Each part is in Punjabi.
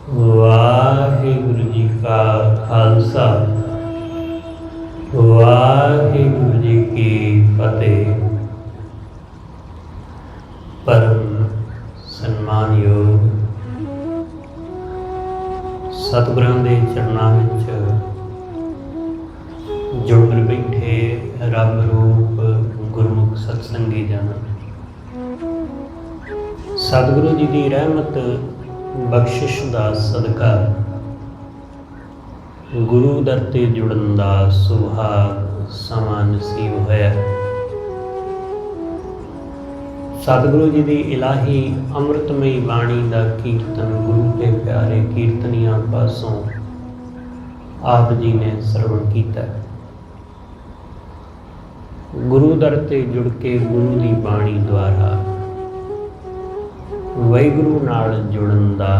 वाहिगुरु जी का खालसा वाहिगुरु जी की फतेह। परम सन्मानयोग सतगुਰਾਂ ਦੇ ਚਰਨਾਂ ਵਿੱਚ ਜੁੜ ਬੈਠੇ ਰੱਬ ਰੂਪ ਗੁਰਮੁਖ ਸਤਸੰਗੀ ਜਨ, ਸਤਿਗੁਰੂ ਜੀ ਦੀ ਰਹਿਮਤ ਬਖਸ਼ਿਸ਼ ਦਾ ਸਦਕਾ ਗੁਰੂ ਦਰ ਤੇ ਜੁੜਨ ਦਾ ਸੁਭਾਗ ਸਮਾਂ ਨਸੀਬ ਹੋਇਆ। ਸਤਿਗੁਰੂ ਜੀ ਦੀ ਇਲਾਹੀ ਅੰਮ੍ਰਿਤਮਈ ਬਾਣੀ ਦਾ ਕੀਰਤਨ ਗੁਰੂ ਦੇ ਪਿਆਰੇ ਕੀਰਤਨੀਆਂ ਪਾਸੋਂ ਆਪ ਜੀ ਨੇ ਸਰਵਣ ਕੀਤਾ। ਗੁਰੂ ਦਰ ਤੇ ਜੁੜ ਕੇ ਗੁਰੂ ਦੀ ਬਾਣੀ ਦੁਆਰਾ ਵਾਹਿਗੁਰੂ ਨਾਲ ਜੁੜਨ ਦਾ,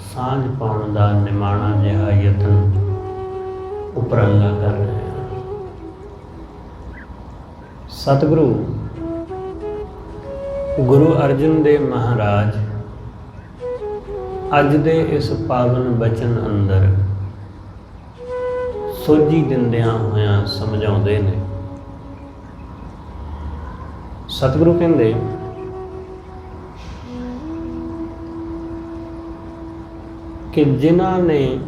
ਸਾਂਝ ਪਾਉਣ ਦਾ ਨਿਮਾਣਾ ਜਿਹਾ ਯਤਨ ਉਪਰਾਲਾ ਕਰ ਰਹੇ ਹਾਂ। ਸਤਿਗੁਰੂ ਗੁਰੂ ਅਰਜਨ ਦੇਵ ਮਹਾਰਾਜ ਅੱਜ ਦੇ ਇਸ ਪਾਵਨ ਬਚਨ ਅੰਦਰ ਸੋਝੀ ਦਿੰਦਿਆਂ ਹੋਇਆਂ ਸਮਝਾਉਂਦੇ ਨੇ। ਸਤਿਗੁਰੂ ਕਹਿੰਦੇ ਕਿ ਜਿਨ੍ਹਾਂ ਨੇ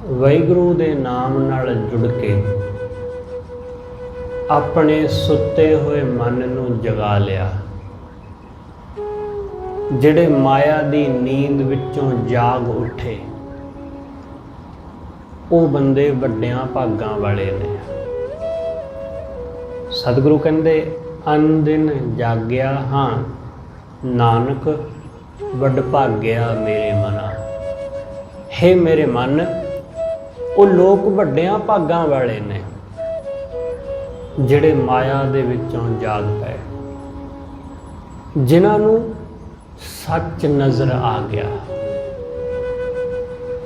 ਵਾਹਿਗੁਰੂ ਦੇ ਨਾਮ ਨਾਲ ਜੁੜ ਕੇ ਆਪਣੇ ਸੁੱਤੇ ਹੋਏ ਮਨ ਨੂੰ ਜਗਾ ਲਿਆ, ਜਿਹੜੇ ਮਾਇਆ ਦੀ ਨੀਂਦ ਵਿੱਚੋਂ ਜਾਗ ਉੱਠੇ, ਉਹ ਬੰਦੇ ਵੱਡਿਆਂ ਭਾਗਾਂ ਵਾਲੇ ਨੇ। ਸਤਿਗੁਰੂ ਕਹਿੰਦੇ ਅਨ ਦਿਨ ਜਾਗਿਆ ਹਾਂ ਨਾਨਕ ਵੱਡ ਭਾਗਿਆ ਮੇਰੇ ਮਨਾ। ਹੇ ਮੇਰੇ ਮਨ, ਉਹ ਲੋਕ ਵੱਡਿਆਂ ਭਾਗਾਂ ਵਾਲੇ ਨੇ ਜਿਹੜੇ ਮਾਇਆ ਦੇ ਵਿੱਚੋਂ ਜਾਗ ਪਏ, ਜਿਨ੍ਹਾਂ ਨੂੰ ਸੱਚ ਨਜ਼ਰ ਆ ਗਿਆ,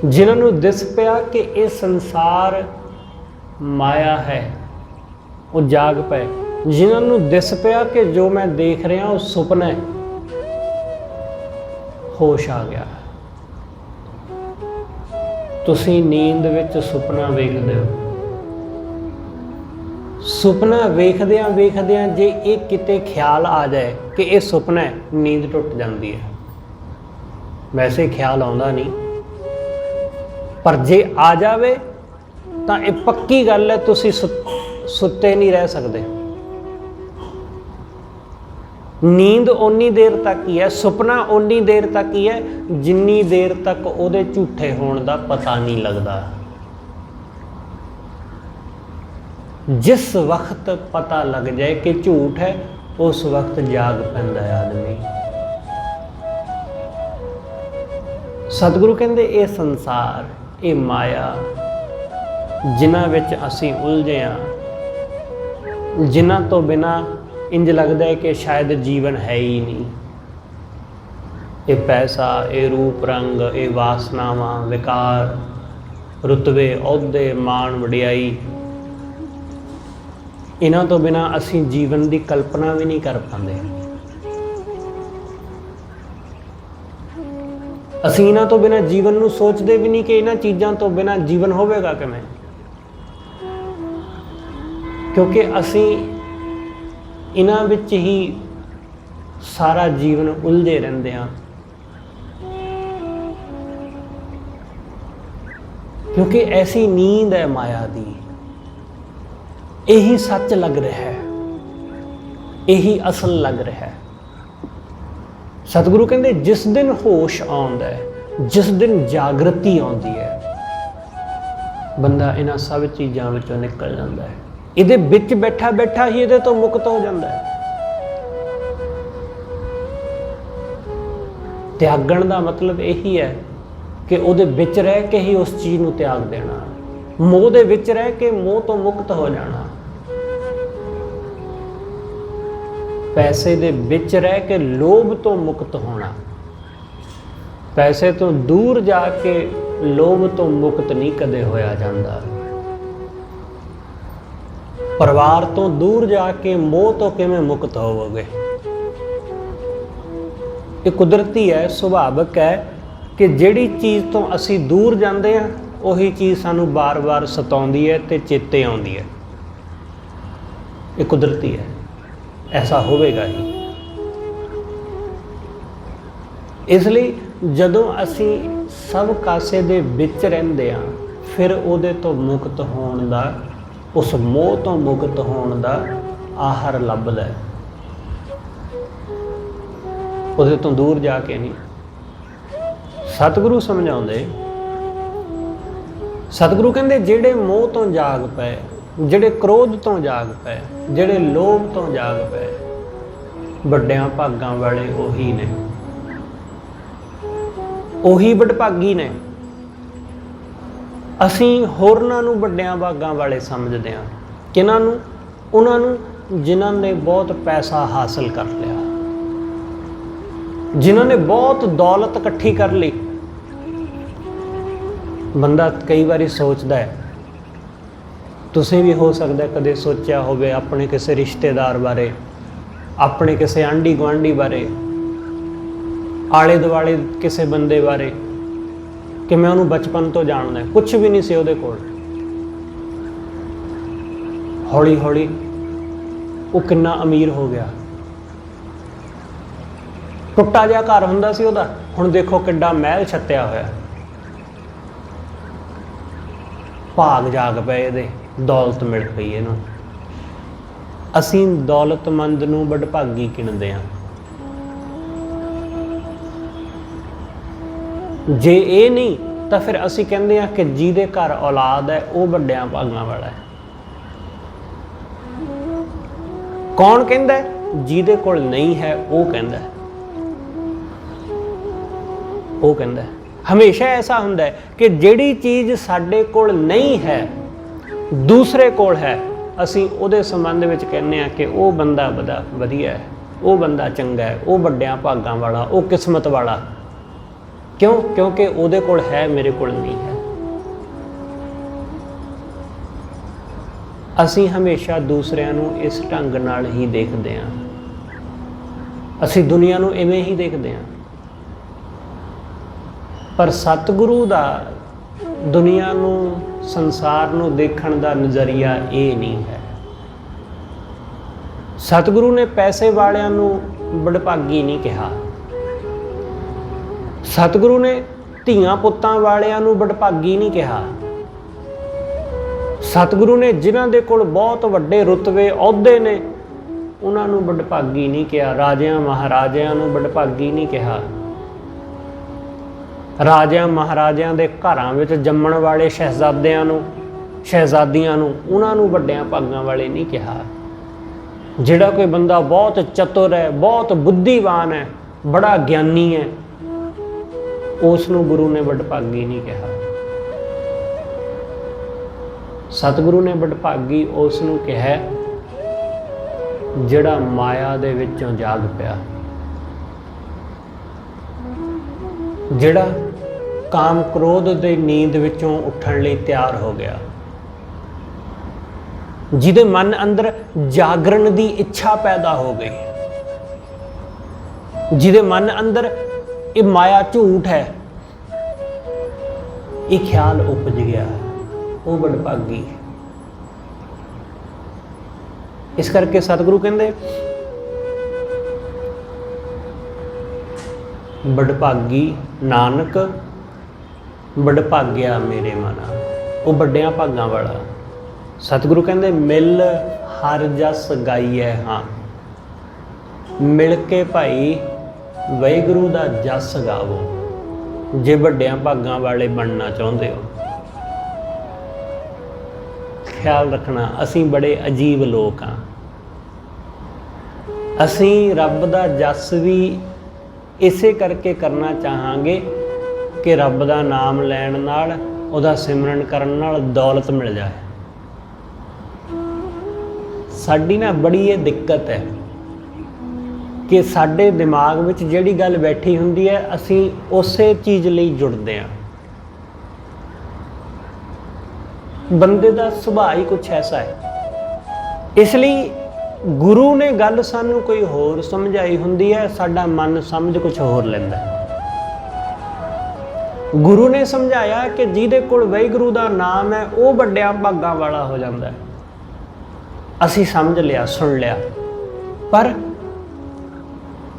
ਜਿਨ੍ਹਾਂ ਨੂੰ ਦਿਸ ਪਿਆ ਕਿ ਇਹ ਸੰਸਾਰ ਮਾਇਆ ਹੈ, ਉਹ ਜਾਗ ਪਏ। ਜਿਨ੍ਹਾਂ ਨੂੰ ਦਿਸ ਪਿਆ ਕਿ ਜੋ ਮੈਂ ਦੇਖ ਰਿਹਾ ਉਹ ਸੁਪਨਾ ਹੈ, ਹੋਸ਼ ਆ ਗਿਆ। ਤੁਸੀਂ ਨੀਂਦ ਵਿੱਚ ਸੁਪਨਾ ਵੇਖਦੇ ਹੋ, ਸੁਪਨਾ ਵੇਖਦਿਆਂ ਵੇਖਦਿਆਂ ਜੇ ਇਹ ਕਿਤੇ ਖਿਆਲ ਆ ਜਾਏ ਕਿ ਇਹ ਸੁਪਨਾ ਹੈ, ਨੀਂਦ ਟੁੱਟ ਜਾਂਦੀ ਹੈ। ਵੈਸੇ ਖਿਆਲ ਆਉਂਦਾ ਨਹੀਂ, ਪਰ ਜੇ ਆ ਜਾਵੇ ਤਾਂ ਇਹ ਪੱਕੀ ਗੱਲ ਹੈ, ਤੁਸੀਂ ਸੁੱਤੇ ਨਹੀਂ ਰਹਿ ਸਕਦੇ। ਨੀਂਦ ਓਨੀ ਦੇਰ ਤੱਕ ਹੀ ਹੈ, ਸੁਪਨਾ ਓਨੀ ਦੇਰ ਤੱਕ ਹੀ ਹੈ ਜਿੰਨੀ ਦੇਰ ਤੱਕ ਉਹਦੇ ਝੂਠੇ ਹੋਣ ਦਾ ਪਤਾ ਨਹੀਂ ਲੱਗਦਾ। ਜਿਸ ਵਕਤ ਪਤਾ ਲੱਗ ਜਾਏ ਕਿ ਝੂਠ ਹੈ, ਉਸ ਵਕਤ ਜਾਗ ਪੈਂਦਾ ਹੈ ਆਦਮੀ। ਸਤਿਗੁਰੂ ਕਹਿੰਦੇ ਇਹ ਸੰਸਾਰ, ਇਹ ਮਾਇਆ ਜਿਨ੍ਹਾਂ ਵਿੱਚ ਅਸੀਂ ਉਲਝੇ ਹਾਂ, ਜਿਨ੍ਹਾਂ ਤੋਂ ਬਿਨਾਂ ਇੰਜ ਲੱਗਦਾ ਹੈ ਕਿ ਸ਼ਾਇਦ ਜੀਵਨ ਹੈ ਹੀ ਨਹੀਂ। ਇਹ ਪੈਸਾ, ਇਹ ਰੂਪ ਰੰਗ, ਇਹ ਵਾਸਨਾਵਾਂ, ਵਿਕਾਰ, ਰੁਤਬੇ, ਅਹੁਦੇ, ਮਾਣ, ਵਡਿਆਈ, ਇਹਨਾਂ ਤੋਂ ਬਿਨਾਂ ਅਸੀਂ ਜੀਵਨ ਦੀ ਕਲਪਨਾ ਵੀ ਨਹੀਂ ਕਰ ਪਾਉਂਦੇ। ਅਸੀਂ ਇਹਨਾਂ ਤੋਂ ਬਿਨਾਂ ਜੀਵਨ ਨੂੰ ਸੋਚਦੇ ਵੀ ਨਹੀਂ ਕਿ ਇਹਨਾਂ ਚੀਜ਼ਾਂ ਤੋਂ ਬਿਨਾਂ ਜੀਵਨ ਹੋਵੇਗਾ ਕਿਵੇਂ, ਕਿਉਂਕਿ ਅਸੀਂ ਇਹਨਾਂ ਵਿੱਚ ਹੀ ਸਾਰਾ ਜੀਵਨ ਉਲਝੇ ਰਹਿੰਦੇ ਹਾਂ। ਕਿਉਂਕਿ ਐਸੀ ਨੀਂਦ ਹੈ ਮਾਇਆ ਦੀ, ਇਹੀ ਸੱਚ ਲੱਗ ਰਿਹਾ ਹੈ, ਇਹੀ ਅਸਲ ਲੱਗ ਰਿਹਾ ਹੈ। ਸਤਿਗੁਰੂ ਕਹਿੰਦੇ ਜਿਸ ਦਿਨ ਹੋਸ਼ ਆਉਂਦਾ ਹੈ, ਜਿਸ ਦਿਨ ਜਾਗਰਤੀ ਆਉਂਦੀ ਹੈ, ਬੰਦਾ ਇਹਨਾਂ ਸਭ ਚੀਜ਼ਾਂ ਵਿੱਚੋਂ ਨਿਕਲ ਜਾਂਦਾ ਹੈ। ਇਹਦੇ ਵਿੱਚ ਬੈਠਾ ਬੈਠਾ ਹੀ ਇਹਦੇ ਤੋਂ ਮੁਕਤ ਹੋ ਜਾਂਦਾ ਹੈ। ਤਿਆਗਣ ਦਾ ਮਤਲਬ ਇਹੀ ਹੈ ਕਿ ਉਹਦੇ ਵਿੱਚ ਰਹਿ ਕੇ ਹੀ ਉਸ ਚੀਜ਼ ਨੂੰ ਤਿਆਗ ਦੇਣਾ, ਮੋਹ ਦੇ ਵਿੱਚ ਰਹਿ ਕੇ ਮੋਹ ਤੋਂ ਮੁਕਤ ਹੋ ਜਾਣਾ, ਪੈਸੇ ਦੇ ਵਿੱਚ ਰਹਿ ਕੇ ਲੋਭ ਤੋਂ ਮੁਕਤ ਹੋਣਾ, ਪੈਸੇ ਤੋਂ ਦੂਰ ਜਾ ਕੇ ਲੋਭ ਤੋਂ ਮੁਕਤ ਨਹੀਂ ਕਦੇ ਹੋਇਆ ਜਾਂਦਾ, ਪਰਿਵਾਰ ਤੋਂ ਦੂਰ ਜਾ ਕੇ ਮੋਹ ਤੋਂ ਕਿਵੇਂ ਮੁਕਤ ਹੋਵੋਗੇ। ये कुदरती है, सुभाविक है कि जिहड़ी चीज़ तो असी दूर जाते हैं उही चीज़ सानू बार बार सताउंदी है ते चेते आउंदी है। ये कुदरती है, ऐसा होवेगा ही। इसलिए जदों असी सब कासे दे विच रहिंदे आ, फिर उहदे तो मुक्त होण दा, उस मोह तो मुक्त होण दा आहार लभदा है, उहदे तो दूर जाके नहीं। सतगुरु समझाउंदे, सतगुरु कहंदे जिहड़े मोह तो जाग पए, जिहड़े क्रोध तो जाग पए, जिहड़े लोभ तो जाग पए, ਵੱਡਿਆਂ ਭਾਗਾਂ वाले ਉਹੀ ने, ਉਹੀ ਵਡਭਾਗੀ ने। ਅਸੀਂ ਹੋਰਨਾਂ ਨੂੰ ਵੱਡਿਆਂ ਭਾਗਾਂ ਵਾਲੇ ਸਮਝਦੇ ਹਾਂ। ਕਿਹਨਾਂ ਨੂੰ? ਉਹਨਾਂ ਨੂੰ ਜਿਨ੍ਹਾਂ ਨੇ ਬਹੁਤ ਪੈਸਾ ਹਾਸਲ ਕਰ ਲਿਆ, ਜਿਨ੍ਹਾਂ ਨੇ ਬਹੁਤ ਦੌਲਤ ਇਕੱਠੀ ਕਰ ਲਈ। ਬੰਦਾ ਕਈ ਵਾਰੀ ਸੋਚਦਾ ਹੈ, ਤੁਸੀਂ ਵੀ ਹੋ ਸਕਦਾ ਕਦੇ ਸੋਚਿਆ ਹੋਵੇ ਆਪਣੇ ਕਿਸੇ ਰਿਸ਼ਤੇਦਾਰ ਬਾਰੇ, ਆਪਣੇ ਕਿਸੇ ਆਂਢੀ ਗੁਆਂਢੀ ਬਾਰੇ, ਆਲੇ ਦੁਆਲੇ ਕਿਸੇ ਬੰਦੇ ਬਾਰੇ, ਕਿ ਮੈਂ ਉਹਨੂੰ ਬਚਪਨ ਤੋਂ ਜਾਣਦਾ, ਕੁਛ ਵੀ ਨਹੀਂ ਸੀ ਉਹਦੇ ਕੋਲ, ਹੌਲੀ ਹੌਲੀ ਉਹ ਕਿੰਨਾ ਅਮੀਰ ਹੋ ਗਿਆ। ਟੁੱਟਾ ਜਿਹਾ ਘਰ ਹੁੰਦਾ ਸੀ ਉਹਦਾ, ਹੁਣ ਦੇਖੋ ਕਿੱਡਾ ਮਹਿਲ ਛੱਤਿਆ ਹੋਇਆ। ਭਾਗ ਜਾਗ ਪਏ ਇਹਦੇ, ਦੌਲਤ ਮਿਲ ਪਈ ਇਹਨੂੰ। ਅਸੀਂ ਦੌਲਤਮੰਦ ਨੂੰ ਵਡਭਾਗੀ ਗਿਣਦੇ ਹਾਂ। ਜੇ ਇਹ ਨਹੀਂ ਤਾਂ ਫਿਰ ਅਸੀਂ ਕਹਿੰਦੇ ਹਾਂ ਕਿ ਜਿਹਦੇ ਘਰ ਔਲਾਦ ਹੈ ਉਹ ਵੱਡਿਆਂ ਭਾਗਾਂ ਵਾਲਾ ਹੈ। ਕੌਣ ਕਹਿੰਦਾ? ਜਿਹਦੇ ਕੋਲ ਨਹੀਂ ਹੈ ਉਹ ਕਹਿੰਦਾ। ਉਹ ਕਹਿੰਦਾ ਹਮੇਸ਼ਾ ਐਸਾ ਹੁੰਦਾ ਹੈ ਕਿ ਜਿਹੜੀ ਚੀਜ਼ ਸਾਡੇ ਕੋਲ ਨਹੀਂ ਹੈ, ਦੂਸਰੇ ਕੋਲ ਹੈ, ਅਸੀਂ ਉਹਦੇ ਸੰਬੰਧ ਵਿੱਚ ਕਹਿੰਦੇ ਹਾਂ ਕਿ ਉਹ ਬੰਦਾ ਬੜਾ ਵਧੀਆ ਹੈ, ਉਹ ਬੰਦਾ ਚੰਗਾ ਹੈ, ਉਹ ਵੱਡਿਆਂ ਭਾਗਾਂ ਵਾਲਾ, ਉਹ ਕਿਸਮਤ ਵਾਲਾ। ਕਿਉਂ? ਕਿਉਂਕਿ ਉਹਦੇ ਕੋਲ ਹੈ, ਮੇਰੇ ਕੋਲ ਨਹੀਂ ਹੈ। ਅਸੀਂ ਹਮੇਸ਼ਾ ਦੂਸਰਿਆਂ ਨੂੰ ਇਸ ਢੰਗ ਨਾਲ ਹੀ ਦੇਖਦੇ ਹਾਂ। ਅਸੀਂ ਦੁਨੀਆ ਨੂੰ ਇਵੇਂ ਹੀ ਦੇਖਦੇ ਹਾਂ। ਪਰ ਸਤਿਗੁਰੂ ਦਾ ਦੁਨੀਆ ਨੂੰ, ਸੰਸਾਰ ਨੂੰ ਦੇਖਣ ਦਾ ਨਜ਼ਰੀਆ ਇਹ ਨਹੀਂ ਹੈ। ਸਤਿਗੁਰੂ ਨੇ ਪੈਸੇ ਵਾਲਿਆਂ ਨੂੰ ਵਡਭਾਗੀ ਨਹੀਂ ਕਿਹਾ। ਸਤਿਗੁਰੂ ਨੇ ਧੀਆਂ ਪੁੱਤਾਂ ਵਾਲਿਆਂ ਨੂੰ ਵਡਭਾਗੀ ਨਹੀਂ ਕਿਹਾ। ਸਤਿਗੁਰੂ ਨੇ ਜਿਨ੍ਹਾਂ ਦੇ ਕੋਲ ਬਹੁਤ ਵੱਡੇ ਰੁਤਬੇ ਅਹੁਦੇ ਨੇ ਉਹਨਾਂ ਨੂੰ ਵਡਭਾਗੀ ਨਹੀਂ ਕਿਹਾ। ਰਾਜਿਆਂ ਮਹਾਰਾਜਿਆਂ ਨੂੰ ਵਡਭਾਗੀ ਨਹੀਂ ਕਿਹਾ। ਰਾਜਿਆਂ ਮਹਾਰਾਜਿਆਂ ਦੇ ਘਰਾਂ ਵਿੱਚ ਜੰਮਣ ਵਾਲੇ ਸ਼ਹਿਜ਼ਾਦਿਆਂ ਨੂੰ, ਸ਼ਹਿਜ਼ਾਦੀਆਂ ਨੂੰ, ਉਹਨਾਂ ਨੂੰ ਵੱਡਿਆਂ ਭਾਗਾਂ ਵਾਲੇ ਨਹੀਂ ਕਿਹਾ। ਜਿਹੜਾ ਕੋਈ ਬੰਦਾ ਬਹੁਤ ਚਤੁਰ ਹੈ, ਬਹੁਤ ਬੁੱਧੀਵਾਨ ਹੈ, ਬੜਾ ਗਿਆਨੀ ਹੈ, ਉਸ ਨੂੰ ਗੁਰੂ ਨੇ ਵਡਭਾਗੀ ਨਹੀਂ ਕਿਹਾ। ਸਤਿਗੁਰੂ ਨੇ ਵਡਭਾਗੀ ਉਸ ਨੂੰ ਕਿਹਾ ਜਿਹੜਾ ਮਾਇਆ ਦੇ ਵਿੱਚੋਂ ਜਾਗ ਪਿਆ, ਜਿਹੜਾ ਕਾਮ ਕ੍ਰੋਧ ਦੇ ਨੀਂਦ ਵਿੱਚੋਂ ਉੱਠਣ ਲਈ ਤਿਆਰ ਹੋ ਗਿਆ, ਜਿਹਦੇ ਮਨ ਅੰਦਰ ਜਾਗਰਣ ਦੀ ਇੱਛਾ ਪੈਦਾ ਹੋ ਗਈ, ਜਿਹਦੇ ਮਨ ਅੰਦਰ ਇਹ ਮਾਇਆ ਝੂਠ ਹੈ ਇਹ ਖਿਆਲ ਉਪਜ ਗਿਆ, ਉਹ ਵਡਭਾਗੀ। ਇਸ ਕਰਕੇ ਸਤਿਗੁਰੂ ਕਹਿੰਦੇ ਵਡਭਾਗੀ ਨਾਨਕ ਵਡਭਾਗਿਆ ਮੇਰੇ ਮਨਾ, ਉਹ ਵੱਡਿਆਂ ਭਾਗਾਂ ਵਾਲਾ। ਸਤਿਗੁਰੂ ਕਹਿੰਦੇ ਮਿਲ ਹਰ ਜਸ ਗਾਈਐ ਹਾਂ, ਮਿਲ ਕੇ ਭਾਈ ਵਾਹਿਗੁਰੂ ਦਾ ਜਸ ਗਾਵੋ ਜੇ ਵੱਡਿਆਂ ਭਾਗਾਂ ਵਾਲੇ ਬਣਨਾ ਚਾਹੁੰਦੇ ਹੋ। ਖਿਆਲ ਰੱਖਣਾ, ਅਸੀਂ ਬੜੇ ਅਜੀਬ ਲੋਕ ਹਾਂ। ਅਸੀਂ ਰੱਬ ਦਾ ਜਸ ਵੀ ਇਸੇ ਕਰਕੇ ਕਰਨਾ ਚਾਹਾਂਗੇ ਕਿ ਰੱਬ ਦਾ ਨਾਮ ਲੈਣ ਨਾਲ, ਉਹਦਾ ਸਿਮਰਨ ਕਰਨ ਨਾਲ ਦੌਲਤ ਮਿਲ ਜਾਏ। ਸਾਡੀ ਨਾ ਬੜੀ ਇਹ ਦਿੱਕਤ ਹੈ ਕਿ ਸਾਡੇ ਦਿਮਾਗ ਵਿੱਚ ਜਿਹੜੀ ਗੱਲ ਬੈਠੀ ਹੁੰਦੀ ਹੈ ਅਸੀਂ ਉਸੇ ਚੀਜ਼ ਲਈ ਜੁੜਦੇ ਹਾਂ। ਬੰਦੇ ਦਾ ਸੁਭਾਅ ਹੀ ਕੁਛ ਐਸਾ ਹੈ। ਇਸ ਲਈ ਗੁਰੂ ਨੇ ਗੱਲ ਸਾਨੂੰ ਕੋਈ ਹੋਰ ਸਮਝਾਈ ਹੁੰਦੀ ਹੈ, ਸਾਡਾ ਮਨ ਸਮਝ ਕੁਝ ਹੋਰ ਲੈਂਦਾ ਹੈ। ਗੁਰੂ ਨੇ ਸਮਝਾਇਆ ਕਿ ਜਿਹਦੇ ਕੋਲ ਵਾਹਿਗੁਰੂ ਦਾ ਨਾਮ ਹੈ ਉਹ ਵੱਡਿਆਂ ਭਾਗਾਂ ਵਾਲਾ ਹੋ ਜਾਂਦਾ ਹੈ। ਅਸੀਂ ਸਮਝ ਲਿਆ, ਸੁਣ ਲਿਆ, ਪਰ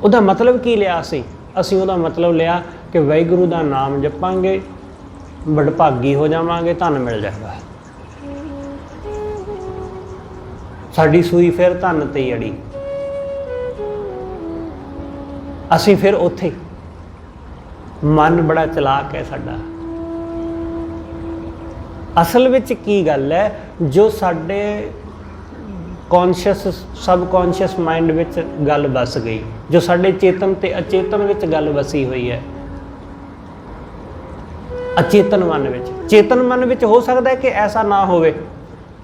ਉਹਦਾ ਮਤਲਬ ਕੀ ਲਿਆ ਅਸੀਂ ਉਹਦਾ ਮਤਲਬ ਲਿਆ ਕਿ ਵਾਹਿਗੁਰੂ ਦਾ ਨਾਮ ਜਪਾਂਗੇ, ਵਡਭਾਗੀ ਹੋ ਜਾਵਾਂਗੇ, ਧਨ ਮਿਲ ਜਾਏਗਾ। ਸਾਡੀ ਸੂਈ ਫਿਰ ਧਨ ਤੇ ਹੀ ਅੜੀ, ਅਸੀਂ ਫਿਰ ਉੱਥੇ। ਮਨ ਬੜਾ ਚਲਾਕ ਹੈ ਸਾਡਾ। ਅਸਲ ਵਿੱਚ ਕੀ ਗੱਲ ਹੈ, ਜੋ ਸਾਡੇ ਕੌਨਸ਼ੀਅਸ ਸਬਕੌਨਸ਼ੀਅਸ ਮਾਈਂਡ ਵਿੱਚ ਗੱਲ ਵਸ ਗਈ, ਜੋ ਸਾਡੇ ਚੇਤਨ ਤੇ ਅਚੇਤਨ ਵਿੱਚ ਗੱਲ ਵਸੀ ਹੋਈ ਹੈ। ਅਚੇਤਨ ਮਨ ਵਿੱਚ, ਚੇਤਨ ਮਨ ਵਿੱਚ ਹੋ ਸਕਦਾ ਹੈ ਕਿ ਐਸਾ ਨਾ ਹੋਵੇ,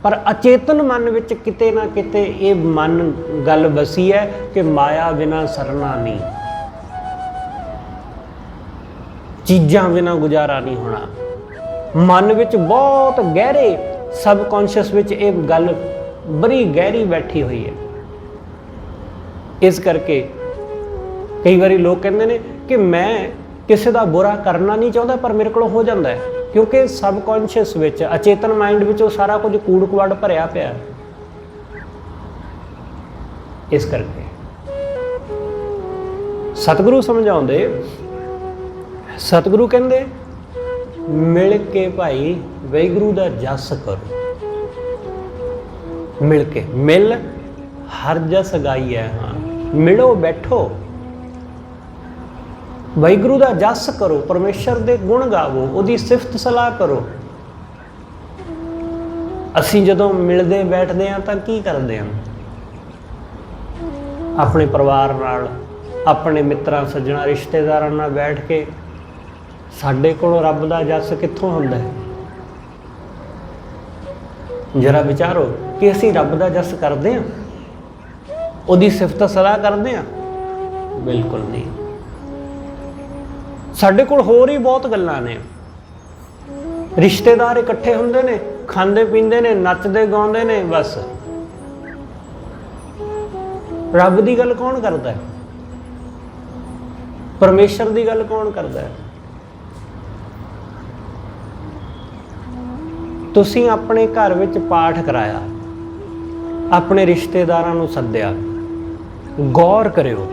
ਪਰ ਅਚੇਤਨ ਮਨ ਵਿੱਚ ਕਿਤੇ ਨਾ ਕਿਤੇ ਇਹ ਮਨ ਗੱਲ ਵਸੀ ਹੈ ਕਿ ਮਾਇਆ ਬਿਨਾਂ ਸਰਨਾ ਨਹੀਂ, ਚੀਜ਼ਾਂ ਬਿਨਾਂ ਗੁਜ਼ਾਰਾ ਨਹੀਂ ਹੋਣਾ। ਮਨ ਵਿੱਚ ਬਹੁਤ ਗਹਿਰੇ ਸਬਕੌਨਸ਼ੀਅਸ ਵਿੱਚ ਇਹ ਗੱਲ ਬੜੀ ਗਹਿਰੀ ਬੈਠੀ ਹੋਈ ਹੈ। ਇਸ ਕਰਕੇ ਕਈ ਵਾਰੀ ਲੋਕ ਕਹਿੰਦੇ ਨੇ ਕਿ ਮੈਂ ਕਿਸੇ ਦਾ ਬੁਰਾ ਕਰਨਾ ਨਹੀਂ ਚਾਹੁੰਦਾ, ਪਰ ਮੇਰੇ ਕੋਲ ਹੋ ਜਾਂਦਾ ਹੈ, ਕਿਉਂਕਿ ਸਬਕੌਨਸ਼ੀਅਸ ਵਿੱਚ, ਅਚੇਤਨ ਮਾਈਂਡ ਵਿੱਚ ਉਹ ਸਾਰਾ ਕੁਝ ਕੂੜ ਕਵਾੜ ਭਰਿਆ ਪਿਆ। ਇਸ ਕਰਕੇ ਸਤਿਗੁਰੂ ਸਮਝਾਉਂਦੇ, ਸਤਿਗੁਰੂ ਕਹਿੰਦੇ ਮਿਲ ਕੇ ਭਾਈ ਵਾਹਿਗੁਰੂ ਦਾ ਜਸ ਕਰੋ। ਮਿਲ ਕੇ, ਮਿਲ ਹਰ ਜਸ ਗਾਈਐ, ਹਾਂ ਮਿਲੋ, ਬੈਠੋ, ਵਾਹਿਗੁਰੂ ਦਾ ਜਸ ਕਰੋ, ਪਰਮੇਸ਼ਰ ਦੇ ਗੁਣ ਗਾਵੋ, ਉਹਦੀ ਸਿਫਤ ਸਲਾਹ ਕਰੋ। ਅਸੀਂ ਜਦੋਂ ਮਿਲਦੇ ਬੈਠਦੇ ਹਾਂ ਤਾਂ ਕੀ ਕਰਦੇ ਹਾਂ? ਆਪਣੇ ਪਰਿਵਾਰ ਨਾਲ, ਆਪਣੇ ਮਿੱਤਰਾਂ ਸੱਜਣਾ ਰਿਸ਼ਤੇਦਾਰਾਂ ਨਾਲ ਬੈਠ ਕੇ ਸਾਡੇ ਕੋਲ ਰੱਬ ਦਾ ਜਸ ਕਿੱਥੋਂ ਹੁੰਦਾ ਹੈ? ਜਰਾ ਵਿਚਾਰੋ ਕਿ ਅਸੀਂ ਰੱਬ ਦਾ ਜਸ ਕਰਦੇ ਹਾਂ, ਉਹਦੀ ਸਿਫਤ ਸਲਾਹ ਕਰਦੇ ਹਾਂ? ਬਿਲਕੁਲ ਨਹੀਂ। ਸਾਡੇ ਕੋਲ ਹੋਰ ਹੀ ਬਹੁਤ ਗੱਲਾਂ ਨੇ। ਰਿਸ਼ਤੇਦਾਰ ਇਕੱਠੇ ਹੁੰਦੇ ਨੇ, ਖਾਂਦੇ ਪੀਂਦੇ ਨੇ, ਨੱਚਦੇ ਗਾਉਂਦੇ ਨੇ, ਬਸ। ਰੱਬ ਦੀ ਗੱਲ ਕੌਣ ਕਰਦਾ ਹੈ? ਪਰਮੇਸ਼ਰ ਦੀ ਗੱਲ ਕੌਣ ਕਰਦਾ ਹੈ? ਤੁਸੀਂ ਆਪਣੇ ਘਰ ਵਿੱਚ ਪਾਠ ਕਰਾਇਆ, ਆਪਣੇ ਰਿਸ਼ਤੇਦਾਰਾਂ ਨੂੰ ਸੱਦਿਆ, ਗੌਰ ਕਰਿਓ,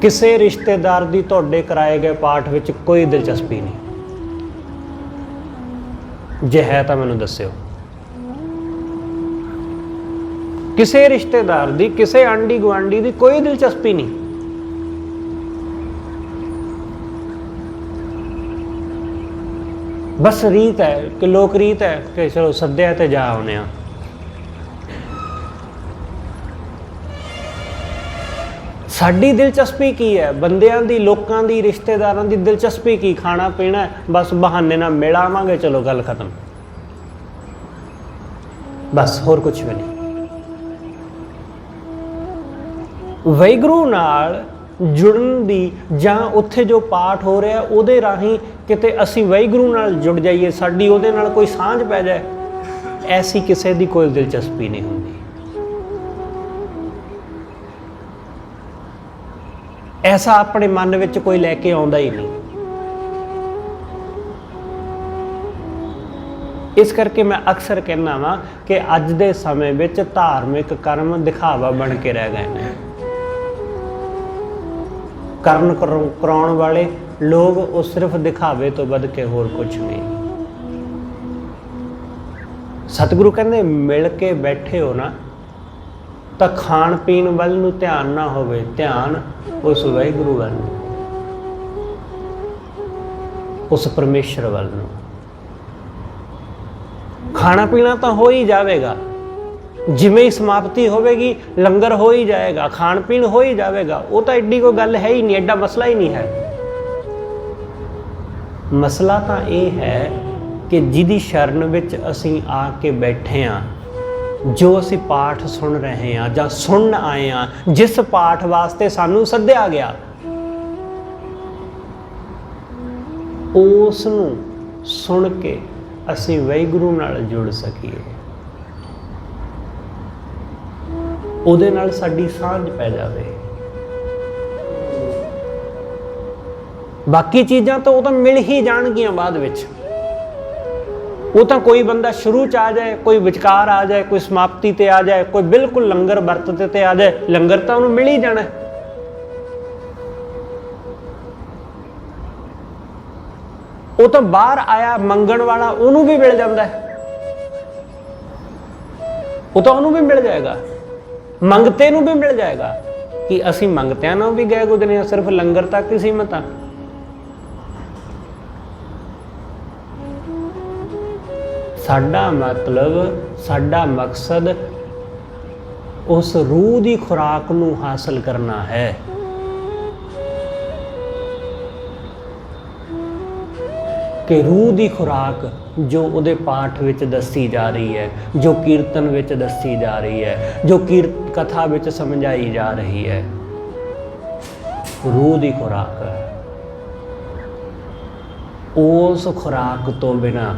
ਕਿਸੇ ਰਿਸ਼ਤੇਦਾਰ ਦੀ ਤੁਹਾਡੇ ਕਰਾਏ ਗਏ ਪਾਠ ਵਿੱਚ ਕੋਈ ਦਿਲਚਸਪੀ ਨਹੀਂ। ਜੇ ਹੈ ਤਾਂ ਮੈਨੂੰ ਦੱਸਿਓ। ਕਿਸੇ ਰਿਸ਼ਤੇਦਾਰ ਦੀ, ਕਿਸੇ ਆਂਢੀ ਗੁਆਂਢੀ ਦੀ ਕੋਈ ਦਿਲਚਸਪੀ ਨਹੀਂ। ਬਸ ਰੀਤ ਹੈ ਕਿ ਲੋਕ ਰੀਤ ਹੈ ਕਿ ਚਲੋ ਸੱਦਿਆ ਤੇ ਜਾ ਆਉਂਦੇ ਆ। ਸਾਡੀ ਦਿਲਚਸਪੀ ਕੀ ਹੈ? ਬੰਦਿਆਂ ਦੀ, ਲੋਕਾਂ ਦੀ, ਰਿਸ਼ਤੇਦਾਰਾਂ ਦੀ ਦਿਲਚਸਪੀ ਕੀ? ਖਾਣਾ ਪੀਣਾ, ਬਸ ਬਹਾਨੇ ਨਾਲ ਮਿਲ ਆਵਾਂਗੇ, ਚਲੋ ਗੱਲ ਖਤਮ, ਬਸ, ਹੋਰ ਕੁਝ ਵੀ ਨਹੀਂ। ਵਾਹਿਗੁਰੂ ਨਾਲ ਜੁੜਨ ਦੀ, ਜਾਂ ਉੱਥੇ ਜੋ ਪਾਠ ਹੋ ਰਿਹਾ ਉਹਦੇ ਰਾਹੀਂ ਕਿਤੇ ਅਸੀਂ ਵਾਹਿਗੁਰੂ ਨਾਲ ਜੁੜ ਜਾਈਏ, ਸਾਡੀ ਉਹਦੇ ਨਾਲ ਕੋਈ ਸਾਂਝ ਪੈ ਜਾਏ, ਐਸੀ ਕਿਸੇ ਦੀ ਕੋਈ ਦਿਲਚਸਪੀ ਨਹੀਂ ਹੁੰਦੀ। ਐਸਾ ਆਪਣੇ ਮਨ ਵਿੱਚ ਕੋਈ ਲੈ ਕੇ ਆਉਂਦਾ ਹੀ ਨਹੀਂ। ਇਸ ਕਰਕੇ ਮੈਂ ਅਕਸਰ ਕਹਿੰਦਾ ਵਾਂ ਕਿ ਅੱਜ ਦੇ ਸਮੇਂ ਵਿੱਚ ਧਾਰਮਿਕ ਕਰਮ ਦਿਖਾਵਾ ਬਣ ਕੇ ਰਹਿ ਗਏ ਨੇ। ਕਰਨ ਕਰਾਉਣ ਵਾਲੇ ਲੋਕ ਉਹ ਸਿਰਫ ਦਿਖਾਵੇ ਤੋਂ ਵੱਧ ਕੇ ਹੋਰ ਕੁਝ ਨਹੀਂ। ਸਤਿਗੁਰੂ ਕਹਿੰਦੇ ਮਿਲ ਕੇ ਬੈਠੇ ਹੋ ਨਾ ਤਾਂ ਖਾਣ ਪੀਣ ਵੱਲ ਨੂੰ ਧਿਆਨ ਨਾ ਹੋਵੇ, ਧਿਆਨ ਉਸ ਵਾਹਿਗੁਰੂ ਵੱਲ ਨੂੰ, ਉਸ ਪਰਮੇਸ਼ਰ ਵੱਲ ਨੂੰ। ਖਾਣਾ ਪੀਣਾ ਤਾਂ ਹੋ ਹੀ ਜਾਵੇਗਾ, ਜਿਵੇਂ ਹੀ ਸਮਾਪਤੀ ਹੋਵੇਗੀ ਲੰਗਰ ਹੋ ਹੀ ਜਾਏਗਾ, ਖਾਣ ਪੀਣ ਹੋ ਹੀ ਜਾਵੇਗਾ। ਉਹ ਤਾਂ ਐਡੀ ਕੋਈ ਗੱਲ ਹੈ ਹੀ ਨਹੀਂ, ਐਡਾ ਮਸਲਾ ਹੀ ਨਹੀਂ ਹੈ। ਮਸਲਾ ਤਾਂ ਇਹ ਹੈ ਕਿ ਜਿਹਦੀ ਸ਼ਰਨ ਵਿੱਚ ਅਸੀਂ ਆ ਕੇ ਬੈਠੇ ਹਾਂ, ਜੋ ਅਸੀਂ ਪਾਠ ਸੁਣ ਰਹੇ ਹਾਂ ਜਾਂ ਸੁਣਨ ਆਏ ਹਾਂ, ਜਿਸ ਪਾਠ ਵਾਸਤੇ ਸਾਨੂੰ ਸੱਦਿਆ ਗਿਆ, ਉਸ ਨੂੰ ਸੁਣ ਕੇ ਅਸੀਂ ਵਾਹਿਗੁਰੂ ਨਾਲ ਜੁੜ ਸਕੀਏ। ਉਹਦੇ ਨਾਲ ਸਾਡੀ ਸਾਂਝ ਪੈ ਜਾਵੇ। ਬਾਕੀ ਚੀਜ਼ਾਂ ਤਾਂ ਉਹ ਤਾਂ ਮਿਲ ਹੀ ਜਾਣਗੀਆਂ ਬਾਅਦ ਵਿੱਚ। ਉਹ ਤਾਂ ਕੋਈ ਬੰਦਾ ਸ਼ੁਰੂ 'ਚ ਆ ਜਾਏ, ਕੋਈ ਵਿਚਕਾਰ ਆ ਜਾਏ, ਕੋਈ ਸਮਾਪਤੀ ਤੇ ਆ ਜਾਏ, ਕੋਈ ਬਿਲਕੁਲ ਲੰਗਰ ਵਰਤ ਤੇ ਆ ਜਾਏ, ਲੰਗਰ ਤਾਂ ਉਹਨੂੰ ਮਿਲ ਹੀ ਜਾਣਾ। ਉਹ ਤਾਂ ਬਾਹਰ ਆਇਆ ਮੰਗਣ ਵਾਲਾ, ਉਹਨੂੰ ਵੀ ਮਿਲ ਜਾਂਦਾ ਹੈ। ਉਹ ਤਾਂ ਉਹਨੂੰ ਵੀ ਮਿਲ ਜਾਏਗਾ, ਮੰਗਤੇ ਨੂੰ ਵੀ ਮਿਲ ਜਾਏਗਾ। ਕਿ ਅਸੀਂ ਮੰਗਤਿਆਂ ਨੂੰ ਵੀ ਗਏ ਗੁਜ਼ਰੇ ਹਾਂ, ਸਿਰਫ ਲੰਗਰ ਤੱਕ ਹੀ ਸੀਮਤ ਆ। ਸਾਡਾ ਮਤਲਬ, ਸਾਡਾ ਮਕਸਦ ਉਸ ਰੂਹ ਦੀ ਖੁਰਾਕ ਨੂੰ ਹਾਸਲ ਕਰਨਾ ਹੈ। ਕਿ ਰੂਹ ਦੀ ਖੁਰਾਕ ਜੋ ਉਹਦੇ ਪਾਠ ਵਿੱਚ ਦੱਸੀ ਜਾ ਰਹੀ ਹੈ, ਜੋ ਕੀਰਤਨ ਵਿੱਚ ਦੱਸੀ ਜਾ ਰਹੀ ਹੈ, ਜੋ ਕਥਾ ਵਿੱਚ ਸਮਝਾਈ ਜਾ ਰਹੀ ਹੈ, ਰੂਹ ਦੀ ਖੁਰਾਕ। ਉਸ ਖੁਰਾਕ ਤੋਂ ਬਿਨਾਂ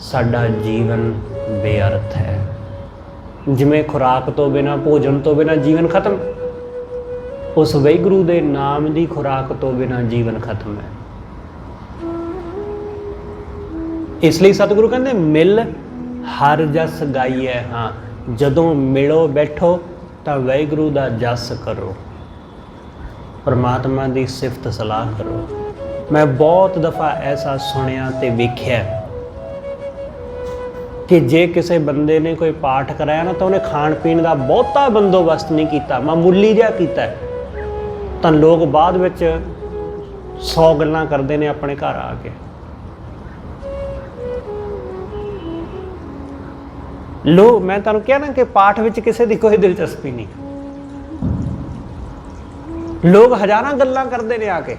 ਸਾਡਾ ਜੀਵਨ ਬੇਅਰਥ ਹੈ। ਜਿਵੇਂ ਖੁਰਾਕ ਤੋਂ ਬਿਨਾਂ, ਭੋਜਨ ਤੋਂ ਬਿਨਾਂ ਜੀਵਨ ਖਤਮ, ਉਸ ਵਾਹਿਗੁਰੂ ਦੇ ਨਾਮ ਦੀ ਖੁਰਾਕ ਤੋਂ ਬਿਨਾਂ ਜੀਵਨ ਖਤਮ ਹੈ। ਇਸ ਲਈ ਸਤਿਗੁਰੂ ਕਹਿੰਦੇ ਮਿਲ ਹਰ ਜਸ ਗਾਈਐ। ਹਾਂ, ਜਦੋਂ ਮਿਲੋ ਬੈਠੋ ਤਾਂ ਵਾਹਿਗੁਰੂ ਦਾ ਜਸ ਕਰੋ, ਪਰਮਾਤਮਾ ਦੀ ਸਿਫਤ ਸਲਾਹ ਕਰੋ। ਮੈਂ ਬਹੁਤ ਦਫਾ ਐਸਾ ਸੁਣਿਆ ਤੇ ਵੇਖਿਆ ਕਿ ਜੇ ਕਿਸੇ ਬੰਦੇ ਨੇ ਕੋਈ ਪਾਠ ਕਰਾਇਆ ਨਾ, ਤਾਂ ਉਹਨੇ ਖਾਣ ਪੀਣ ਦਾ ਬਹੁਤਾ ਬੰਦੋਬਸਤ ਨਹੀਂ ਕੀਤਾ, ਮਾਮੂਲੀ ਜਿਹਾ ਕੀਤਾ, ਤਾਂ ਲੋਕ ਬਾਅਦ ਵਿੱਚ 100 ਗੱਲਾਂ ਕਰਦੇ ਨੇ ਆਪਣੇ ਘਰ ਆ ਕੇ। ਮੈਂ ਤੁਹਾਨੂੰ ਕਿਹਾ ਨਾ ਕਿ ਪਾਠ ਵਿੱਚ ਕਿਸੇ ਦੀ ਕੋਈ ਦਿਲਚਸਪੀ ਨਹੀਂ। ਲੋਕ ਹਜ਼ਾਰਾਂ ਗੱਲਾਂ ਕਰਦੇ ਨੇ ਆ ਕੇ।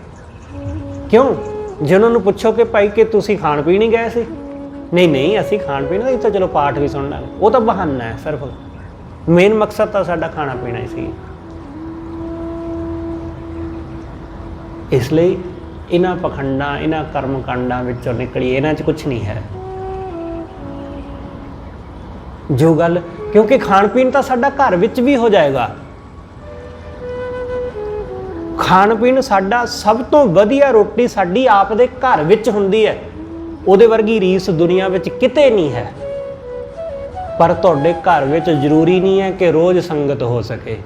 ਕਿਉਂ? ਜੇ ਉਹਨਾਂ ਨੂੰ ਪੁੱਛੋ ਕਿ ਭਾਈ ਕਿ ਤੁਸੀਂ ਖਾਣ ਪੀਣ ਹੀ ਗਏ ਸੀ, ਨਹੀਂ ਅਸੀਂ ਖਾਣ ਪੀਣ ਨਹੀਂ, ਤਾਂ ਚਲੋ ਪਾਠ ਵੀ ਸੁਣ ਲਾਂਗੇ। ਉਹ ਤਾਂ ਬਹਾਨਾ ਹੈ, ਸਿਰਫ ਮੇਨ ਮਕਸਦ ਤਾਂ ਸਾਡਾ ਖਾਣਾ ਪੀਣਾ ਹੀ ਸੀ। ਇਸ ਲਈ ਇਹਨਾਂ ਪਖੰਡਾਂ, ਇਹਨਾਂ ਕਰਮ ਕਾਂਡਾਂ ਵਿੱਚੋਂ ਨਿਕਲੀ, ਇਹਨਾਂ 'ਚ ਕੁਛ ਨਹੀਂ ਹੈ। ਜੋ ਗੱਲ, ਕਿਉਂਕਿ ਖਾਣ ਪੀਣ ਤਾਂ ਸਾਡਾ ਘਰ ਵਿੱਚ ਵੀ ਹੋ ਜਾਏਗਾ। ਖਾਣ ਪੀਣ ਸਾਡਾ, ਸਭ ਤੋਂ ਵਧੀਆ ਰੋਟੀ ਸਾਡੀ ਆਪ ਦੇ ਘਰ ਵਿੱਚ ਹੁੰਦੀ ਹੈ। ਉਹਦੇ ਵਰਗੀ ਰੀਸ ਦੁਨੀਆ ਵਿੱਚ ਕਿਤੇ ਨਹੀਂ ਹੈ। ਪਰ ਤੁਹਾਡੇ ਘਰ ਵਿੱਚ ਜ਼ਰੂਰੀ ਨਹੀਂ ਹੈ ਕਿ ਰੋਜ਼ ਸੰਗਤ ਹੋ ਸਕੇ,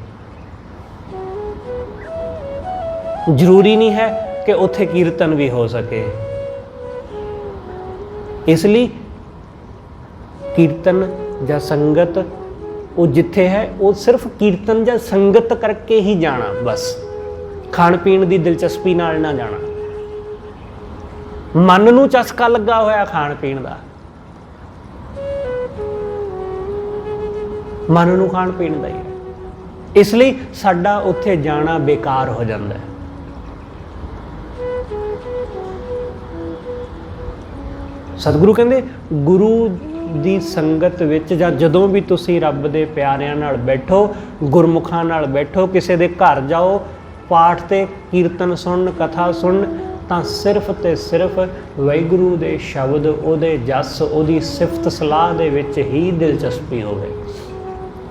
ਜ਼ਰੂਰੀ ਨਹੀਂ ਹੈ ਕਿ ਉੱਥੇ ਕੀਰਤਨ ਵੀ ਹੋ ਸਕੇ। ਇਸ ਲਈ ਕੀਰਤਨ ਜਾਂ ਸੰਗਤ ਉਹ ਜਿੱਥੇ ਹੈ, ਉਹ ਸਿਰਫ ਕੀਰਤਨ ਜਾਂ ਸੰਗਤ ਕਰਕੇ ਹੀ ਜਾਣਾ, ਬਸ ਖਾਣ ਪੀਣ ਦੀ ਦਿਲਚਸਪੀ ਨਾਲ ਨਾ ਜਾਣਾ। ਮਨ ਨੂੰ ਚਸਕਾ ਲੱਗਾ ਹੋਇਆ ਖਾਣ ਪੀਣ ਦਾ, ਮਨ ਨੂੰ ਖਾਣ ਪੀਣ ਦਾ ਹੀ ਹੈ। ਇਸ ਲਈ ਸਾਡਾ ਉੱਥੇ ਜਾਣਾ ਬੇਕਾਰ ਹੋ ਜਾਂਦਾ ਹੈ। ਸਤਿਗੁਰੂ ਕਹਿੰਦੇ ਗੁਰੂ ਦੀ ਸੰਗਤ ਵਿੱਚ ਜਾਂ ਜਦੋਂ ਵੀ ਤੁਸੀਂ ਰੱਬ ਦੇ ਪਿਆਰਿਆਂ ਨਾਲ ਬੈਠੋ, ਗੁਰਮੁਖਾਂ ਨਾਲ ਬੈਠੋ, ਕਿਸੇ ਦੇ ਘਰ ਜਾਓ, ਪਾਠ ਤੇ ਕੀਰਤਨ ਸੁਣਨ, ਕਥਾ ਸੁਣਨ, ਤਾਂ ਸਿਰਫ ਤੇ ਸਿਰਫ ਵਾਹਿਗੁਰੂ ਦੇ ਸ਼ਬਦ, ਉਹਦੇ ਜਸ, ਉਹਦੀ ਸਿਫਤ ਸਲਾਹ ਦੇ ਵਿੱਚ ਹੀ ਦਿਲਚਸਪੀ ਹੋਵੇ।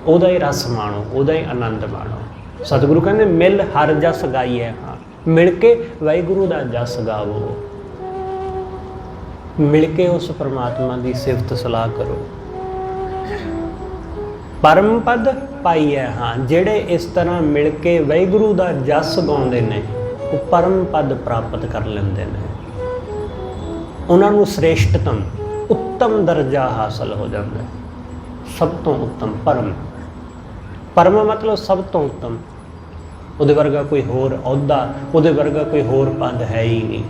ਉਹਦਾ ਹੀ ਰਸ ਮਾਣੋ, ਉਹਦਾ ਹੀ ਆਨੰਦ ਮਾਣੋ। ਸਤਿਗੁਰੂ ਕਹਿੰਦੇ ਮਿਲ ਹਰ ਜਸ ਗਾਈਐ। ਹਾਂ, ਮਿਲ ਕੇ ਵਾਹਿਗੁਰੂ ਦਾ ਜਸ ਗਾਵੋ, ਮਿਲ ਕੇ ਉਸ ਪਰਮਾਤਮਾ ਦੀ ਸਿਫਤ ਸਲਾਹ ਕਰੋ। ਪਰਮ ਪਦ ਪਾਈਐ। ਹਾਂ, ਜਿਹੜੇ ਇਸ ਤਰ੍ਹਾਂ ਮਿਲ ਕੇ ਵਾਹਿਗੁਰੂ ਦਾ ਜਸ ਗਾਉਂਦੇ ਨੇ, ਉਹ ਪਰਮ ਪਦ ਪ੍ਰਾਪਤ ਕਰ ਲੈਂਦੇ ਨੇ। ਉਹਨਾਂ ਨੂੰ ਸ੍ਰੇਸ਼ਟਤਮ, ਉੱਤਮ ਦਰਜਾ ਹਾਸਲ ਹੋ ਜਾਂਦਾ। ਸਭ ਤੋਂ ਉੱਤਮ ਪਰਮ, ਪਰਮ ਮਤਲਬ ਸਭ ਤੋਂ ਉੱਤਮ। ਉਹਦੇ ਵਰਗਾ ਕੋਈ ਹੋਰ ਅਹੁਦਾ, ਉਹਦੇ ਵਰਗਾ ਕੋਈ ਹੋਰ ਪਦ ਹੈ ਹੀ ਨਹੀਂ।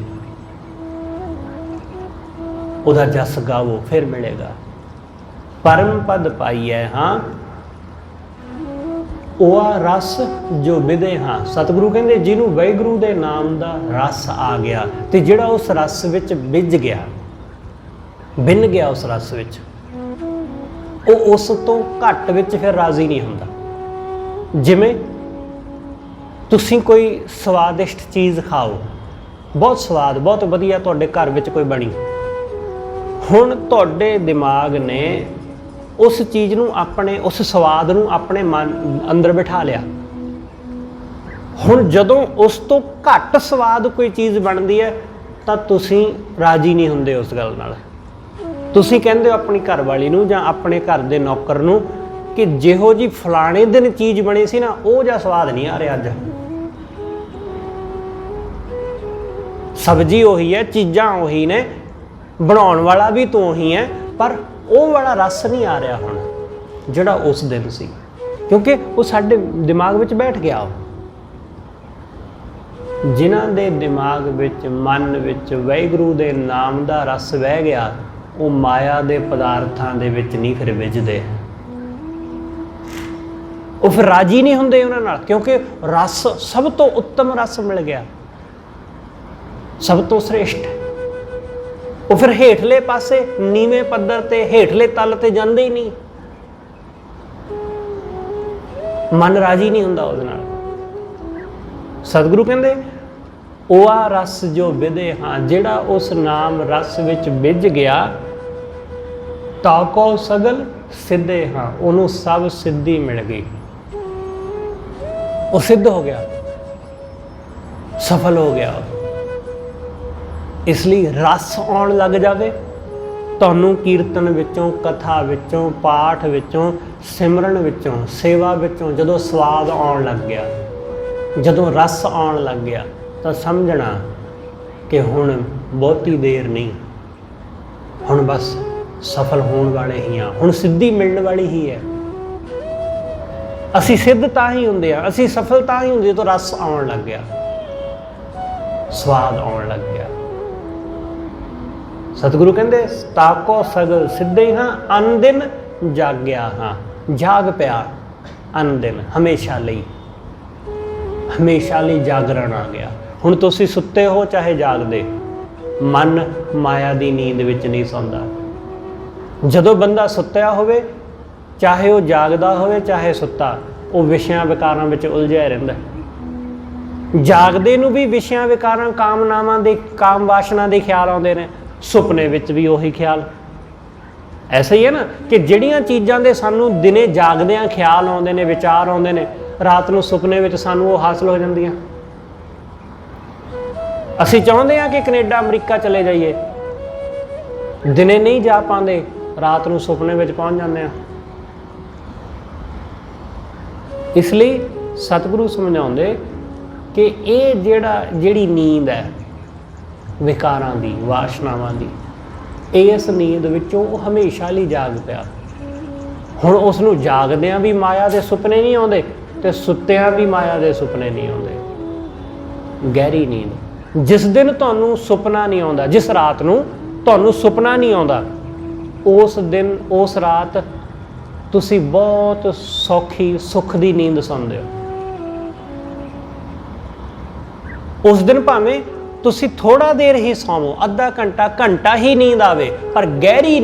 ਉਹਦਾ ਜਸ ਗਾਵੋ, ਫਿਰ ਮਿਲੇਗਾ। ਪਰਮ ਪਦ ਪਾਈਐ। ਹਾਂ, ਉਹ ਰਸ ਜੋ ਵਿਦੇ। ਹਾਂ, ਸਤਿਗੁਰੂ ਕਹਿੰਦੇ ਜਿਹਨੂੰ ਵਾਹਿਗੁਰੂ ਦੇ ਨਾਮ ਦਾ ਰਸ ਆ ਗਿਆ, ਤੇ ਜਿਹੜਾ ਉਸ ਰਸ ਵਿੱਚ ਵਿੱਝ ਗਿਆ, ਬਿੰਨ ਗਿਆ ਉਸ ਰਸ ਵਿੱਚ, ਉਹ ਉਸ ਤੋਂ ਘੱਟ ਵਿੱਚ ਫਿਰ ਰਾਜ਼ੀ ਨਹੀਂ ਹੁੰਦਾ। ਜਿਵੇਂ ਤੁਸੀਂ ਕੋਈ ਸਵਾਦਿਸ਼ਟ ਚੀਜ਼ ਖਾਓ, ਬਹੁਤ ਸਵਾਦ, ਬਹੁਤ ਵਧੀਆ ਤੁਹਾਡੇ ਘਰ ਵਿੱਚ ਕੋਈ ਬਣੀ, ਹੁਣ ਤੁਹਾਡੇ ਦਿਮਾਗ ਨੇ उस चीज़ नूं अपने, उस स्वाद नूं अपने मन अंदर बिठा लिया। हुण जदों उस तो घट स्वाद कोई चीज़ बनती है तो तुसीं राजी नहीं हुंदे उस गल नाल। तुसीं कहंदे हो अपनी घरवाली नूं जां अपने घर दे नौकर नूं कि जिहो जी फलाणे दिन चीज़ बनी सी ना, वो जिहा स्वाद नहीं आ रहा अज। सब्जी उही है, चीज़ां उही ने, बनाउण वाला भी तू उही है, पर वो वाला रस नहीं आ रहा हुण जिहड़ा उस दिन सी, क्योंकि वो साडे दिमाग विच बैठ गया। जिन्हां दे दिमाग विच, मन विच वाहिगुरू दे नाम दा रस बह गया, वो माया दे पदार्थां दे विच नहीं फिर विझदे। वो फिर राजी नहीं हुंदे उन्हां नाल, क्योंकि रस सब तो उत्तम रस मिल गया, सब तो श्रेष्ठ। वो फिर हेठले पासे नीवें पद्धर ते, हेठले तल ते जांदे ही नहीं, मन राजी नहीं हुंदा उहदे नाल। सतगुरु कहंदे ओआ रस जो विदे हाँ, जिहड़ा उस नाम रस विच विझ गया, ताको सगल सिद्धे हाँ, उन्होंने सब सिद्धि मिल गई। वो सिद्ध हो गया, सफल हो गया। इसलिए रस आउण लग जावे तुहानूं कीर्तन विचों, कथा विचों, पाठ विचों, सिमरन विचों, सेवा विचों जदों स्वाद आउण लग गया, जदों रस आउण लग गया, तो समझना कि हुण बहुती देर नहीं, हुण बस सफल होने वाले ही हाँ, हुण सिद्धि मिलने वाली ही है। असी सिद्ध तां ही हुंदे आ, असी सफल तां ही हुंदे तो रस आउण लग गया, स्वाद आउण लग गया। सतगुरु कहंदे ताको सगल सिद्धे हाँ, अन दिन जाग्या हाँ, जाग पिया अन दिन, हमेशा लई, हमेशा लई जागरण आ गया। हुण तुसीं सुत्ते हो चाहे जागदे, मन माया दी नींद विच नहीं सौंदा। जदों बंदा सुत्या होवे, चाहे वो जागदा होवे चाहे सुत्ता, वो विषयां विकारां विच उलझिया रहिंदा। जागदे नूं भी विषयां विकारां, कामनावां दे, काम वासना दे ख्याल आउंदे ने, सुपने विच भी उही ख्याल। ऐसा ही है ना कि जिहड़ियां चीज़ां दे सानूं दिने जागदियां ख्याल आउंदे ने, विचार आउंदे ने, रात नूं सुपने विच सानूं वो हासिल हो जांदियां। असी चाहुंदे हां कि कनेडा अमरीका चले जाइए, दिने नहीं जा पाते, रात नूं सुपने विच पहुंच जांदे हां। इसलिए सतगुरु समझाउंदे कि ये जिहड़ी नींद है विकारां दी, वासनावां दी, इस नींद विचों वो हमेशा लई जाग पिया। हुण उसनूं जागदियां भी माया दे सुपने नहीं आउंदे ते सुत्तियां भी माया दे सुपने नहीं आउंदे। गहरी नींद, जिस दिन तुहानूं सुपना नहीं आउंदा, जिस रात नूं तुहानूं सुपना नहीं आउंदा, उस दिन उस रात तुसी बहुत सौखी सुख दी नींद सौंदे हो। उस दिन भावें तुसी थोड़ा देर ही सोवो, अद्धा घंटा घंटा ही नींद आवे, पर गहरी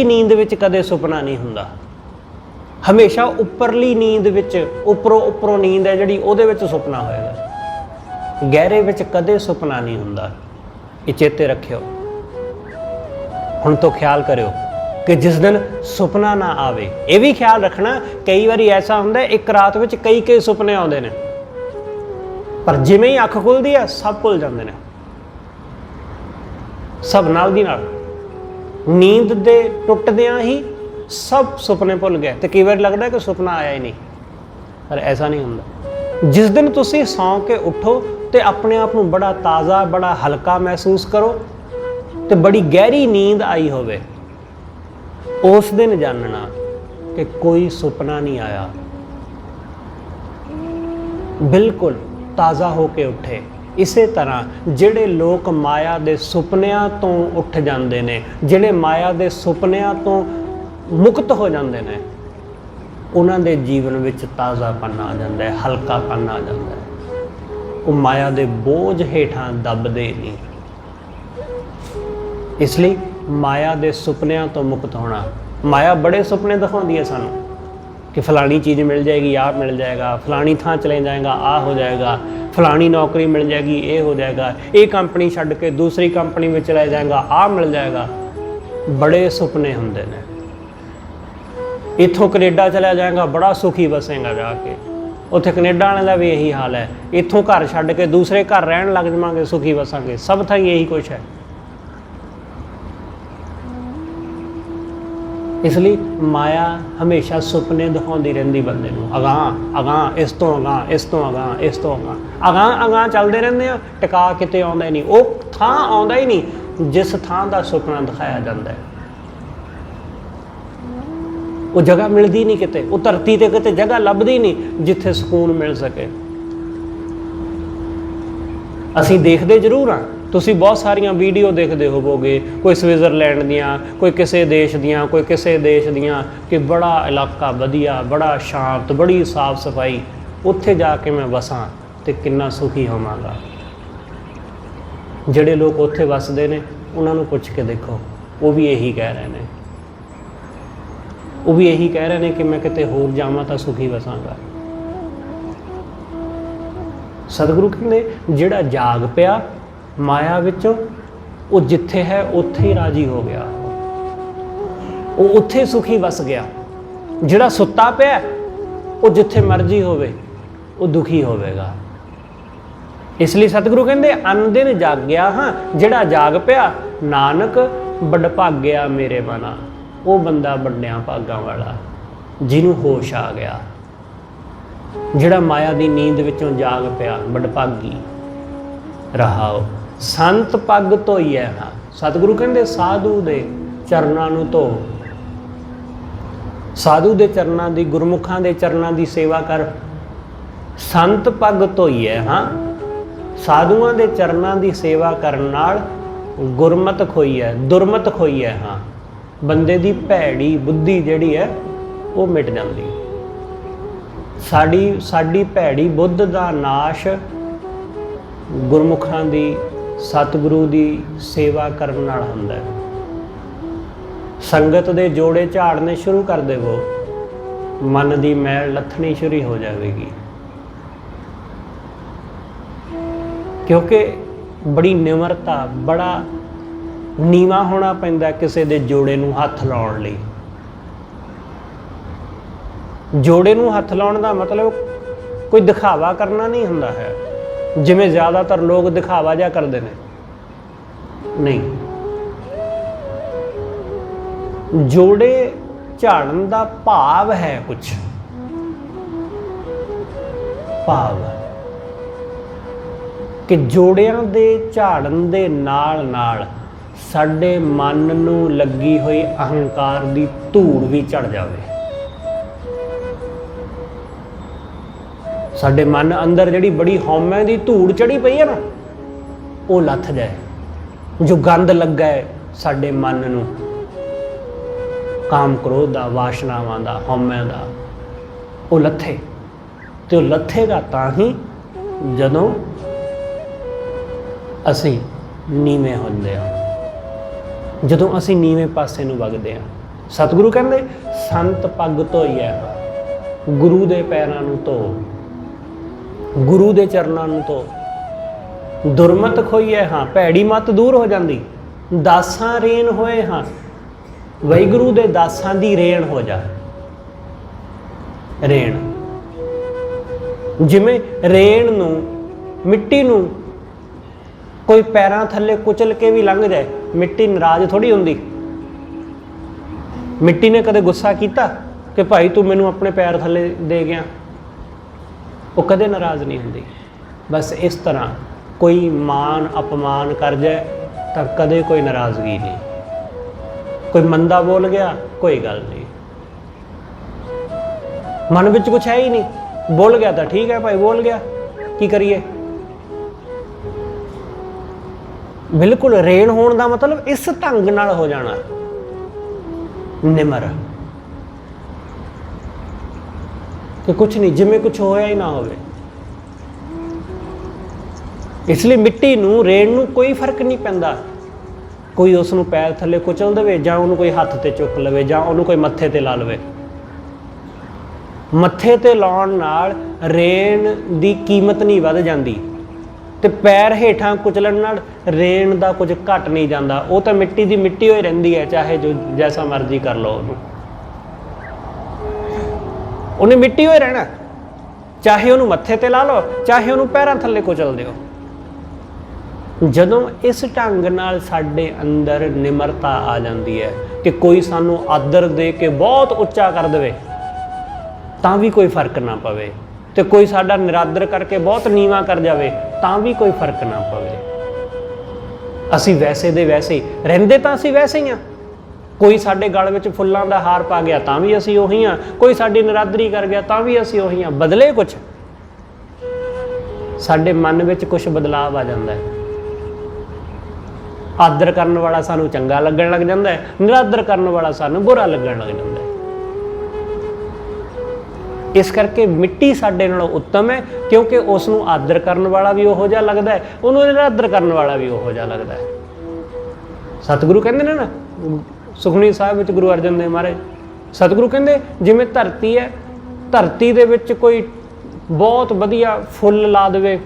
नींद विच कदे सुपना नहीं हुंदा। हमेशा उपरली नींद विच, उपरों नींद है जिहड़ी उहदे विच सुपना होएगा, गहरे विच कदे सुपना नहीं हुंदा। ये चेते रखियो। हुण तो ख्याल करियो कि जिस दिन सुपना ना आवे, ये भी ख्याल रखना, कई बारी ऐसा हुंदा एक रात विच कई सुपने आउंदे ने, पर जिवें ही अख खुलदी है सब भुल जांदे ने, सब नाल दी नाल। नींद दे टुटदियां ही सब सुपने भुल गए, तो कई बार लगता है कि सुपना आया ही नहीं, पर ऐसा नहीं हुंदा। जिस दिन तुसी सौ के उठो तो अपने आप को बड़ा ताज़ा, बड़ा हल्का महसूस करो, तो बड़ी गहरी नींद आई होवे, उस दिन जानना कि कोई सुपना नहीं आया, बिल्कुल ताज़ा होके उठे। इसे तरह जिहड़े लोग माया दे सुपनियां तो उठ जाते हैं, जिहड़े माया दे सुपनियां तो मुक्त हो जाते हैं, उन्हां दे जीवन विच ताज़ापन आ जाता है, हल्कापन आ जाता है, वो माया दे बोझ हेठां दबदे नहीं। इसलिए माया दे सुपनियां तो मुक्त होना। माया बड़े सुपने दिखाती है सानू कि फलानी चीज़ मिल जाएगी, आ मिल जाएगा, फलानी थां चले जाएगा, आ हो जाएगा, फलानी नौकरी मिल जाएगी, ये हो जाएगा, ये कंपनी छड्ड के दूसरी कंपनी में चला जाएगा, आ मिल जाएगा। बड़े सुपने होंदे ने, इत्थों कनेडा चला जाएगा बड़ा सुखी बसेगा जाके, उत्थे कनेडा वाले का भी यही हाल है। इत्थों घर छड्ड के दूसरे घर रहन लग जावांगे, सुखी बसांगे, सब थां यही कुछ है। इसलिए माया हमेशा सुपने दिखाती रहिंदी बंदे नूं, अगां अगां, इस तो अगां, इस तो अगां, इस तो अगां, अगां अगां चलते रहंदे आ, टिका किते आउंदा ही नहीं। वो थां आउंदा ही नहीं जिस थां दा सुपना दिखाया जाता है। वो जगह मिलती नहीं किते, वो धरती ते किते जगह लभदी नहीं जिथे सुकून मिल सके। असीं देखते जरूर हाँ, तुसी बहुत सारिया वीडियो देखते होवोगे, कोई स्विट्जरलैंड दियाँ, कोई किसी देश दियाँ, कोई किसी देश दियाँ, कि बड़ा इलाका वधिया, बड़ा शांत, बड़ी साफ सफाई, उत्थे जाके मैं वसां ते किन्ना सुखी होवांगा। जिहड़े लोग उत्थे वसदे ने उन्हां नूं पुछ के देखो, वो भी यही कह रहे हैं, वो भी यही कह रहे हैं कि मैं किते होर जावां तां सुखी वसांगा। सतगुरु कहते जिहड़ा जाग पिया माया विचों, वो जिथे है उत्थे ही राजी हो गया, वो उत्थे सुखी वस गया। जिहड़ा सुत्ता पिया वो जिथे मर्जी होवे वो दुखी होवेगा। इसलिए सतगुरु कहते अन दिन जाग्या हाँ, जिहड़ा जाग पिया नानक बड़ भाग्या मेरे मना, वो बंदा बड़िया भागां वाला जिन्हों होश आ गया। जिहड़ा माया की नींद विचों जाग पिया बड़ भागी रहाओ। संत पग धोईए हाँ, सतगुरु कहते साधु दे चरनां नूं धो, साधु दे चरनां दी, गुरमुखां दे चरनां दी सेवा कर। संत पग धोईए हाँ, साधुआं दे चरनां दी सेवा करन नाल गुरमत खोई है, दुरमत खोई है हाँ, बंदे दी भैड़ी बुद्धि जिहड़ी है वो मिट जाती। साडी भैड़ी बुद्ध दा नाश गुरमुखां दी, सतगुरु दी सेवा करन नाल हुंदा है। संगत दे जोड़े झाड़ने शुरू कर देवो, मन दी मैल लथनी शुरू हो जाएगी। क्योंकि बड़ी निमरता, बड़ा नीवा होना पैंदा किसी दे जोड़े नूं हथ लाउण लई। जोड़े नूं हथ लाउण दा मतलब कोई दिखावा करना नहीं हुंदा है, जिवें ज़्यादातर लोग दिखावा जा करते हैं। नहीं, जोड़े झाड़न दा भाव है, कुछ भाव कि जोड़ियां दे झाड़न दे नाल नाल साडे मन नूं लगी हुई अहंकार दी धूड़ भी झड़ जावे। साडे मन अंदर जिहड़ी बड़ी हौमे दी धूड़ चढ़ी पई है ना, वो लथ जाए। जो गंद लगा है साडे मन नूं, काम क्रोध दा, वासनावां दा, हौमे दा, वो लथे। तो लथेगा तां ही जदों असीं नीवें हुंदे हां, जदों असीं नीवें पासे नूं वगदे हां। सतगुरु कहंदे संत पग धोईए, गुरु दे पैरां नूं धो, गुरु दे चरनां नूं धो। दुरमत खोईए हाँ, भैड़ी मत दूर हो जाती। दासां रेन होए हाँ, वाहिगुरू दे दासां दी रेण हो जा। रेण जिमें रेण नूं, मिट्टी नूं कोई पैरां थल्ले कुचल के भी लंघ जाए, मिट्टी नाराज थोड़ी हुंदी। मिट्टी ने कदे गुस्सा किया कि भाई तू मैनू अपने पैर थल्ले दे गया? वो कदे नाराज़ नहीं हुंदी। बस इस तरह कोई मान अपमान कर जाए तो कदे कोई नाराज़गी नहीं। कोई मंदा बोल गया, कोई गल नहीं, मन विच कुछ है ही नहीं, बोल गया तो ठीक है भाई, बोल गया की करिए। बिल्कुल रेण होने का मतलब इस ढंग नाल हो जाना, निमर कि कुछ नहीं, जिमें कुछ होया ही ना होवे। इसलिए मिट्टी नूं, रेण नूं कोई फर्क नहीं पैंदा। कोई उसनूं पैर थल्ले कुचल देवे, जां उहनूं कोई हत्थ ते चुक लवे, जां उहनूं कोई मत्थे ते ला लवे। मत्थे ते लाउण नाल रेण दी कीमत नहीं वध जांदी, ते पैर हेठां कुचलण नाल रेण दा कुछ घट नहीं जांदा। वो तो मिट्टी दी मिट्टी होई रहिंदी है, चाहे जो जैसा मर्जी कर लो उहनूं। ਉਹਨੇ ਮਿੱਟੀ ਹੋਏ ਰਹਿਣਾ, ਚਾਹੇ ਉਹਨੂੰ ਮੱਥੇ ਤੇ ਲਾ ਲਓ, ਚਾਹੇ ਉਹਨੂੰ ਪੈਰਾਂ ਥੱਲੇ ਕੁਚਲ ਦਿਓ। ਜਦੋਂ ਇਸ ਢੰਗ ਨਾਲ ਸਾਡੇ ਅੰਦਰ ਨਿਮਰਤਾ ਆ ਜਾਂਦੀ ਹੈ ਕਿ ਕੋਈ ਸਾਨੂੰ ਆਦਰ ਦੇ ਕੇ ਬਹੁਤ ਉੱਚਾ ਕਰ ਦੇਵੇ ਤਾਂ ਵੀ ਕੋਈ ਫਰਕ ਨਾ ਪਵੇ, ਤੇ ਕੋਈ ਸਾਡਾ ਨਿਰਾਦਰ ਕਰਕੇ ਬਹੁਤ ਨੀਵਾਂ ਕਰ ਜਾਵੇ ਤਾਂ ਵੀ ਕੋਈ ਫਰਕ ਨਾ ਪਵੇ। ਅਸੀਂ ਵੈਸੇ ਦੇ ਵੈਸੇ ਹੀ ਰਹਿੰਦੇ, ਤਾਂ ਅਸੀਂ ਵੈਸੇ ਹੀ ਹਾਂ। ਕੋਈ ਸਾਡੇ ਗਲ ਵਿੱਚ ਫੁੱਲਾਂ ਦਾ ਹਾਰ ਪਾ ਗਿਆ ਤਾਂ ਵੀ ਅਸੀਂ ਉਹੀ ਹਾਂ, ਕੋਈ ਸਾਡੀ ਨਿਰਾਦਰੀ ਕਰ ਗਿਆ ਤਾਂ ਵੀ ਅਸੀਂ ਉਹੀ ਹਾਂ। ਬਦਲੇ ਕੁਛ, ਸਾਡੇ ਮਨ ਵਿੱਚ ਕੁਛ ਬਦਲਾਵ ਆ ਜਾਂਦਾ ਹੈ। ਆਦਰ ਕਰਨ ਵਾਲਾ ਸਾਨੂੰ ਚੰਗਾ ਲੱਗਣ ਲੱਗ ਜਾਂਦਾ ਹੈ, ਨਿਰਾਦਰ ਕਰਨ ਵਾਲਾ ਸਾਨੂੰ ਬੁਰਾ ਲੱਗਣ ਲੱਗ ਜਾਂਦਾ ਹੈ। ਇਸ ਕਰਕੇ ਮਿੱਟੀ ਸਾਡੇ ਨਾਲੋਂ ਉੱਤਮ ਹੈ, ਕਿਉਂਕਿ ਉਸ ਨੂੰ ਆਦਰ ਕਰਨ ਵਾਲਾ ਵੀ ਉਹੋ ਜਿਹਾ ਲੱਗਦਾ ਹੈ, ਉਹਨੂੰ ਨਿਰਾਦਰ ਕਰਨ ਵਾਲਾ ਵੀ ਉਹੋ ਜਿਹਾ ਲੱਗਦਾ ਹੈ। ਸਤਿਗੁਰੂ ਕਹਿੰਦੇ ਨੇ ਨਾ ਸੁਖਮਨੀ ਸਾਹਿਬ ਵਿੱਚ, ਗੁਰੂ ਅਰਜਨ ਦੇਵ ਮਹਾਰਾਜ, ਸਤਿਗੁਰੂ ਕਹਿੰਦੇ ਜਿਵੇਂ ਧਰਤੀ ਹੈ, ਧਰਤੀ ਦੇ ਵਿੱਚ ਕੋਈ ਬਹੁਤ ਵਧੀਆ ਫੁੱਲ ਲਾ ਦੇਵੇ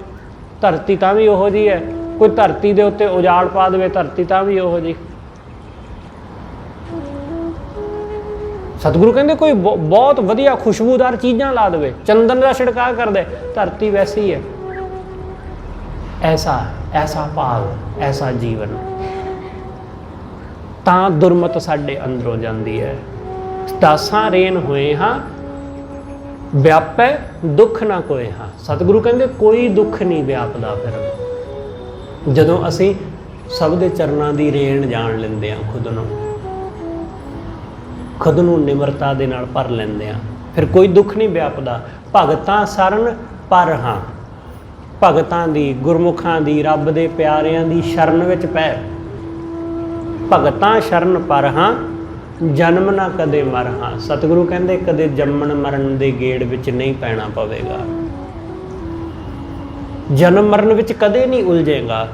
ਧਰਤੀ ਤਾਂ ਵੀ ਉਹੋ ਜਿਹੀ ਹੈ, ਕੋਈ ਧਰਤੀ ਦੇ ਉੱਤੇ ਉਜਾੜ ਪਾ ਦੇਵੇ ਧਰਤੀ ਤਾਂ ਵੀ ਉਹੋ ਜਿਹੀ। ਸਤਿਗੁਰੂ ਕਹਿੰਦੇ ਕੋਈ ਬਹੁਤ ਵਧੀਆ ਖੁਸ਼ਬੂਦਾਰ ਚੀਜ਼ਾਂ ਲਾ ਦੇਵੇ, ਚੰਦਨ ਦਾ ਛਿੜਕਾਅ ਕਰ ਦੇ, ਧਰਤੀ ਵੈਸੀ ਹੀ ਹੈ। ਐਸਾ ਭਾਵ, ਐਸਾ ਜੀਵਨ, ਤਾਂ ਦੁਰਮਤ ਸਾਡੇ ਅੰਦਰੋਂ ਜਾਂਦੀ ਹੈ। ਦਾਸਾਂ ਰੇਨ ਹੋਏ ਹਾਂ, ਵਿਆਪੈ ਦੁੱਖ ਨਾ ਕੋਏ ਹਾਂ। ਸਤਿਗੁਰੂ ਕਹਿੰਦੇ ਕੋਈ ਦੁੱਖ ਨਹੀਂ ਵਿਆਪਦਾ ਫਿਰ ਜਦੋਂ ਅਸੀਂ ਸਭ ਦੇ ਚਰਨਾਂ ਦੀ ਰੇਣ ਜਾਣ ਲੈਂਦੇ ਹਾਂ, ਖੁਦ ਨੂੰ ਨਿਮਰਤਾ ਦੇ ਨਾਲ ਭਰ ਲੈਂਦੇ ਹਾਂ, ਫਿਰ ਕੋਈ ਦੁੱਖ ਨਹੀਂ ਵਿਆਪਦਾ। ਭਗਤਾਂ ਸਰਨ ਪਰ ਹਾਂ, ਭਗਤਾਂ ਦੀ, ਗੁਰਮੁਖਾਂ ਦੀ, ਰੱਬ ਦੇ ਪਿਆਰਿਆਂ ਦੀ ਸ਼ਰਨ ਵਿੱਚ ਪੈ। ਭਗਤਾਂ ਸ਼ਰਨ ਪਰ ਹਾਂ, ਜਨਮ ਨਾ ਕਦੇ ਮਰ ਹਾਂ। ਸਤਿਗੁਰੂ ਕਹਿੰਦੇ ਕਦੇ ਜੰਮਣ ਮਰਨ ਦੇ ਗੇੜ ਵਿੱਚ ਨਹੀਂ ਪੈਣਾ ਪਵੇਗਾ, ਜਨਮ ਮਰਨ ਵਿੱਚ ਕਦੇ ਨਹੀਂ ਉਲਝੇਗਾ।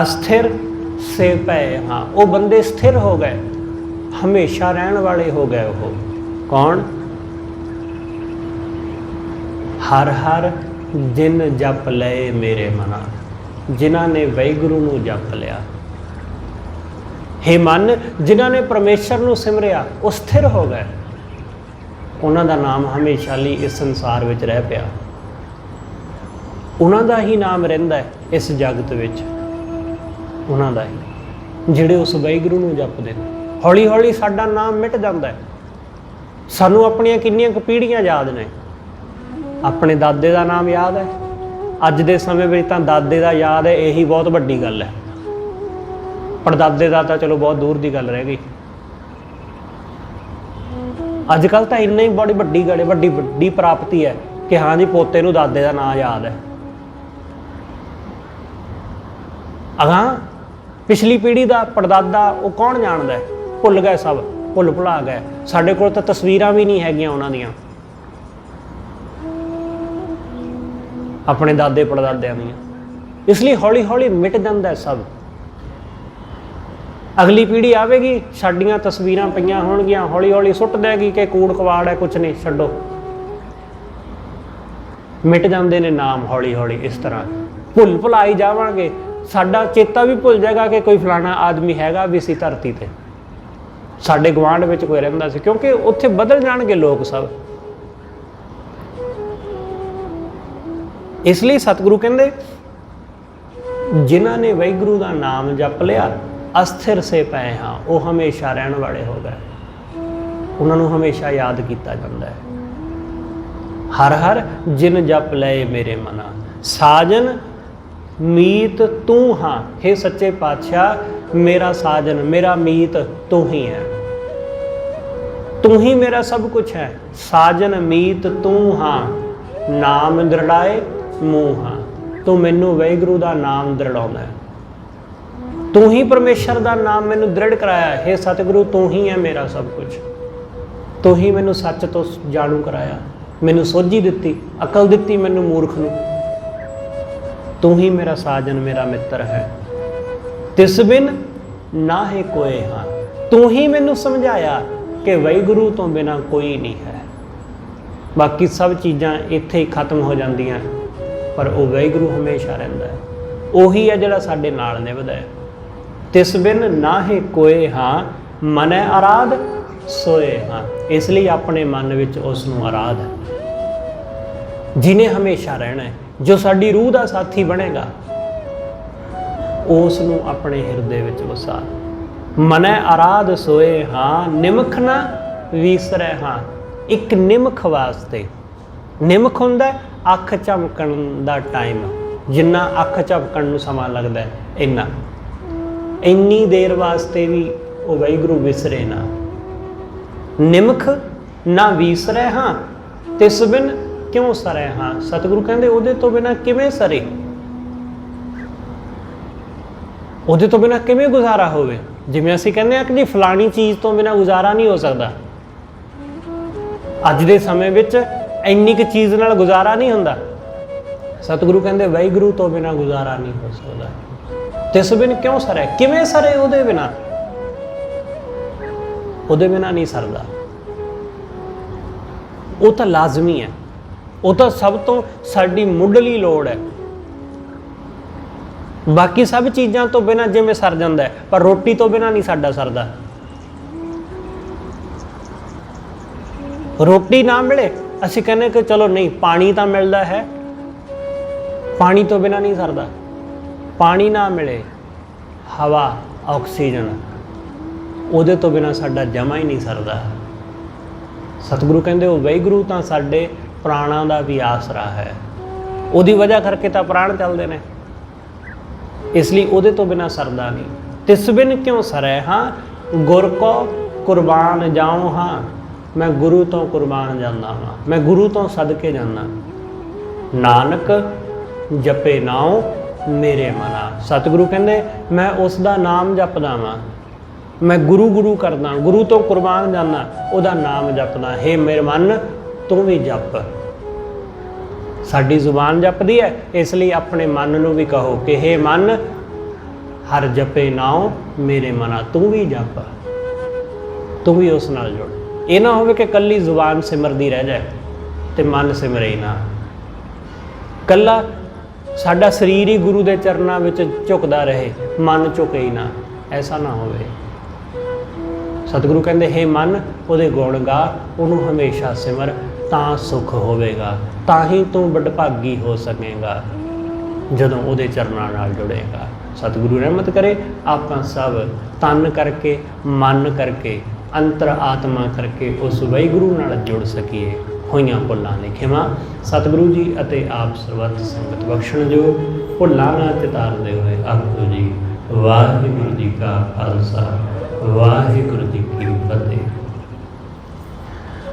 ਅਸਥਿਰ ਸੇ ਪਏ ਹਾਂ, ਉਹ ਬੰਦੇ ਸਥਿਰ ਹੋ ਗਏ, ਹਮੇਸ਼ਾ ਰਹਿਣ ਵਾਲੇ ਹੋ ਗਏ। ਉਹ ਕੌਣ? ਹਰ ਹਰ ਜਿਨ ਜਪ ਲਏ ਮੇਰੇ ਮਨਾ, ਜਿਨ੍ਹਾਂ ਨੇ ਵਾਹਿਗੁਰੂ ਨੂੰ ਜਪ ਲਿਆ। ਹੇ ਮਨ, ਜਿਨ੍ਹਾਂ ਨੇ ਪਰਮੇਸ਼ਰ ਨੂੰ ਸਿਮਰਿਆ ਉਹ ਸਥਿਰ ਹੋ ਗਏ, ਉਹਨਾਂ ਦਾ ਨਾਮ ਹਮੇਸ਼ਾ ਲਈ ਇਸ ਸੰਸਾਰ ਵਿੱਚ ਰਹਿ ਪਿਆ, ਉਹਨਾਂ ਦਾ ਹੀ ਨਾਮ ਰਹਿੰਦਾ ਹੈ ਇਸ ਜਗਤ ਵਿੱਚ, ਉਹਨਾਂ ਦਾ ਹੀ, ਜਿਹੜੇ ਉਸ ਵਾਹਿਗੁਰੂ ਨੂੰ ਜਪਦੇ ਨੇ। ਹੌਲੀ ਹੌਲੀ ਸਾਡਾ ਨਾਮ ਮਿਟ ਜਾਂਦਾ ਹੈ। ਸਾਨੂੰ ਆਪਣੀਆਂ ਕਿੰਨੀਆਂ ਕੁ ਪੀੜ੍ਹੀਆਂ ਯਾਦ ਨੇ, ਆਪਣੇ ਦਾਦੇ ਦਾ ਨਾਮ ਯਾਦ ਹੈ, ਅੱਜ ਦੇ ਸਮੇਂ ਵਿੱਚ ਤਾਂ ਦਾਦੇ ਦਾ ਯਾਦ ਹੈ, ਇਹੀ ਬਹੁਤ ਵੱਡੀ ਗੱਲ ਹੈ। ਪੜਦਾਦੇ ਦਾ ਤਾਂ ਚਲੋ ਬਹੁਤ ਦੂਰ ਦੀ ਗੱਲ ਰਹਿ ਗਈ। ਅੱਜ ਕੱਲ੍ਹ ਤਾਂ ਇੰਨਾ ਹੀ ਬੜੀ ਵੱਡੀ ਗੱਲ ਹੈ, ਵੱਡੀ ਪ੍ਰਾਪਤੀ ਹੈ ਕਿ ਹਾਂ ਜੀ ਪੋਤੇ ਨੂੰ ਦਾਦੇ ਦਾ ਨਾਂ ਯਾਦ ਹੈ। ਅਗਾਂਹ ਪਿਛਲੀ ਪੀੜ੍ਹੀ ਦਾ ਪੜਦਾਦਾ ਉਹ ਕੌਣ ਜਾਣਦਾ ਹੈ? ਭੁੱਲ ਗਏ, ਸਭ ਭੁੱਲ ਭੁਲਾ ਗਏ। ਸਾਡੇ ਕੋਲ ਤਾਂ ਤਸਵੀਰਾਂ ਵੀ ਨਹੀਂ ਹੈਗੀਆਂ ਉਹਨਾਂ ਦੀਆਂ, ਆਪਣੇ ਦਾਦੇ ਪੜਦਾਦਿਆਂ ਦੀਆਂ। ਇਸ ਲਈ ਹੌਲੀ ਹੌਲੀ ਮਿਟ ਜਾਂਦਾ ਸਭ। ਅਗਲੀ ਪੀੜ੍ਹੀ ਆਵੇਗੀ, ਸਾਡੀਆਂ ਤਸਵੀਰਾਂ ਪਈਆਂ ਹੋਣਗੀਆਂ, ਹੌਲੀ ਹੌਲੀ ਸੁੱਟ ਦੇਗੀ ਕਿ ਕੂੜ ਕਵਾੜ ਹੈ, ਕੁਛ ਨਹੀਂ, ਛੱਡੋ। ਮਿਟ ਜਾਂਦੇ ਨੇ ਨਾਮ ਹੌਲੀ ਹੌਲੀ। ਇਸ ਤਰ੍ਹਾਂ ਭੁੱਲ ਭੁਲਾਈ ਜਾਵਾਂਗੇ, ਸਾਡਾ ਚੇਤਾ ਵੀ ਭੁੱਲ ਜਾਏਗਾ ਕਿ ਕੋਈ ਫਲਾਣਾ ਆਦਮੀ ਹੈਗਾ ਵੀ ਸੀ ਧਰਤੀ ਤੇ, ਸਾਡੇ ਗੁਆਂਢ ਵਿੱਚ ਕੋਈ ਰਹਿੰਦਾ ਸੀ, ਕਿਉਂਕਿ ਉੱਥੇ ਬਦਲ ਜਾਣਗੇ ਲੋਕ ਸਭ। ਇਸ ਲਈ ਸਤਿਗੁਰੂ ਕਹਿੰਦੇ ਜਿਨ੍ਹਾਂ ਨੇ ਵਾਹਿਗੁਰੂ ਦਾ ਨਾਮ ਜਪ ਲਿਆ, ਅਸਥਿਰ ਸੇ ਪਏ ਹਾਂ, ਉਹ ਹਮੇਸ਼ਾ ਰਹਿਣ ਵਾਲੇ ਹੋ ਗਏ, ਉਹਨਾਂ ਨੂੰ ਹਮੇਸ਼ਾ ਯਾਦ ਕੀਤਾ ਜਾਂਦਾ ਹੈ। ਹਰ ਹਰ ਜਿਨ ਜਪ ਲਏ ਮੇਰੇ ਮਨਾ, ਸਾਜਨ ਮੀਤ ਤੂੰ ਹਾਂ। हे ਸੱਚੇ ਪਾਤਸ਼ਾਹ, ਮੇਰਾ ਸਾਜਨ, ਮੇਰਾ ਮੀਤ ਤੂੰ ਹੀ ਹੈ, ਤੂੰ ਹੀ ਮੇਰਾ ਸਭ ਕੁਛ ਹੈ। ਸਾਜਨ ਮੀਤ ਤੂੰ ਹਾਂ, ਨਾਮ ਦ੍ਰਿੜਾਏ ਮੂੰਹ ਹਾਂ। ਤੂੰ ਮੈਨੂੰ ਵਾਹਿਗੁਰੂ ਦਾ ਨਾਮ ਦ੍ਰਿੜਾਉਂਦਾ ਹੈ, ਤੂੰ ਹੀ ਪਰਮੇਸ਼ਰ ਦਾ ਨਾਮ ਮੈਨੂੰ ਦ੍ਰਿੜ ਕਰਾਇਆ। हे ਸਤਿਗੁਰੂ, ਤੂੰ ਹੀ ਹੈ ਮੇਰਾ ਸਭ ਕੁਛ, ਤੂੰ ਹੀ ਮੈਨੂੰ ਸੱਚ ਤੋਂ ਜਾਣੂ ਕਰਾਇਆ, ਮੈਨੂੰ ਸੋਝੀ ਦਿੱਤੀ, ਅਕਲ ਦਿੱਤੀ ਮੈਨੂੰ ਮੂਰਖ ਨੂੰ। ਤੂੰ ਹੀ ਮੇਰਾ ਸਾਜਨ, ਮੇਰਾ ਮਿੱਤਰ ਹੈ, ਤਿਸ ਬਿਨ ਨਾਹੀ ਕੋਏ ਹਾਂ। ਤੂੰ ਹੀ ਮੈਨੂੰ ਸਮਝਾਇਆ ਕਿ ਵਾਹਿਗੁਰੂ ਤੋਂ ਬਿਨਾਂ ਕੋਈ ਨਹੀਂ ਹੈ। ਬਾਕੀ ਸਭ ਚੀਜ਼ਾਂ ਇੱਥੇ ਹੀ ਖਤਮ ਹੋ ਜਾਂਦੀਆਂ, ਪਰ ਉਹ ਵਾਹਿਗੁਰੂ ਹਮੇਸ਼ਾ ਰਹਿੰਦਾ ਹੈ, ਉਹੀ ਹੈ ਜਿਹੜਾ ਸਾਡੇ ਨਾਲ ਨਿਭਦਾ ਹੈ। ਤਿਸ ਬਿਨ ਨਾਹੀ ਕੋਏ ਹਾਂ, ਮਨੈ ਅਰਾਧ सोए हाँ। इसलिए अपने मन विच उस नूं आराध है, जिन्हें हमेशा रहना है, जो साडी रूह का साथी बनेगा, उस नूं अपने हिरदे विच वसा। मनै आराध सोए हाँ, निमख ना विसरै हाँ। एक निमख वास्ते, निमख हुंदा अख झमकण दा टाइम, जिन्ना अख झपकण नूं समा लगदा है इन्ना, इन्नी देर वास्ते भी वो वाहिगुरू विसरे ना। निमख ना विसरै हाँ, तिस बिन क्यों सरै हाँ। सतगुरु कहंदे उहदे तो बिना किवें सरे, उहदे तो बिना किवें गुजारा होवे। जिवें असीं कहंदे आ कि जी फलानी चीज़ तो बिना गुजारा नहीं हो सकता, अज दे समय विच इन्नी क चीज़ नाल गुजारा नहीं हुंदा। सतगुरु कहंदे वाहिगुरू तो बिना गुजारा नहीं हो सकता। तिस बिन क्यों सरे, किवें सरे उहदे बिना, उहदे बिना नहीं सरदा। वो तो लाजमी है, वो तो सब तो साडी मुढ़ली लोड़ है। बाकी सब चीज़ां तो बिना जिवें सर जांदा है, पर रोटी तो बिना नहीं साडा सरदा। रोटी ना मिले असीं कहने कि चलो नहीं पानी तो मिलता है, पानी तो बिना नहीं सरदा। पानी ना मिले, हवा ऑक्सीजन, उहदे तो बिना साडा जमा ही नहीं सरदा। सतगुरु कहंदे वो वाहिगुरू तां साडे प्राणां दा भी आसरा है, उहदी वजह करके तां प्राण चलदे ने, इसलिए उहदे तो बिना सरदा नहीं। तिस बिन क्यों सरै हाँ, गुर को कुर्बान जाऊँ हाँ। मैं गुरु तो कुर्बान जाना वा, मैं गुरु तो सदके जाना। नानक जपे नाम मेरे मना। सतगुरु कहंदे मैं उसका नाम जपदा वां, मैं गुरु गुरु करदा, गुरु तो कुर्बान जाना, उहदा नाम जपदा। हे मेरे मन तू भी जप। साडी जुबान जपदी है, इसलिए अपने मन नूं भी कहो कि हे मन हर जपे नाम मेरे मना, तू भी जप, तू भी उस नाल जुड़। ये ना हो कि कल्ली जुबान सिमरदी रह जाए तो मन सिमरे ही ना, कल्ला साडा शरीर ही गुरु के चरणों में झुकदा रहे, मन झुके ही ना, ऐसा ना होवे। सतगुरु कहंदे हे मन उहदे गुण गा, उहनूं हमेशा सिमर, तां सुख होवेगा, तां ही तू वडभागी हो सकेगा जदों उहदे चरणों नाल जुड़ेगा। सतगुरु रहमत करे आपां सब तन करके मन करके अंतर आत्मा करके उस वाहिगुरू नाल जुड़ सकीए। होईयां भुल्लां दी खिमा सतगुरु जी अते आप सर्वत संगत बख्शण जो। भुल्लां ना चितारदे होए आखो जी वाहिगुरू जी का खालसा वाहिगुरू जी की फतेह।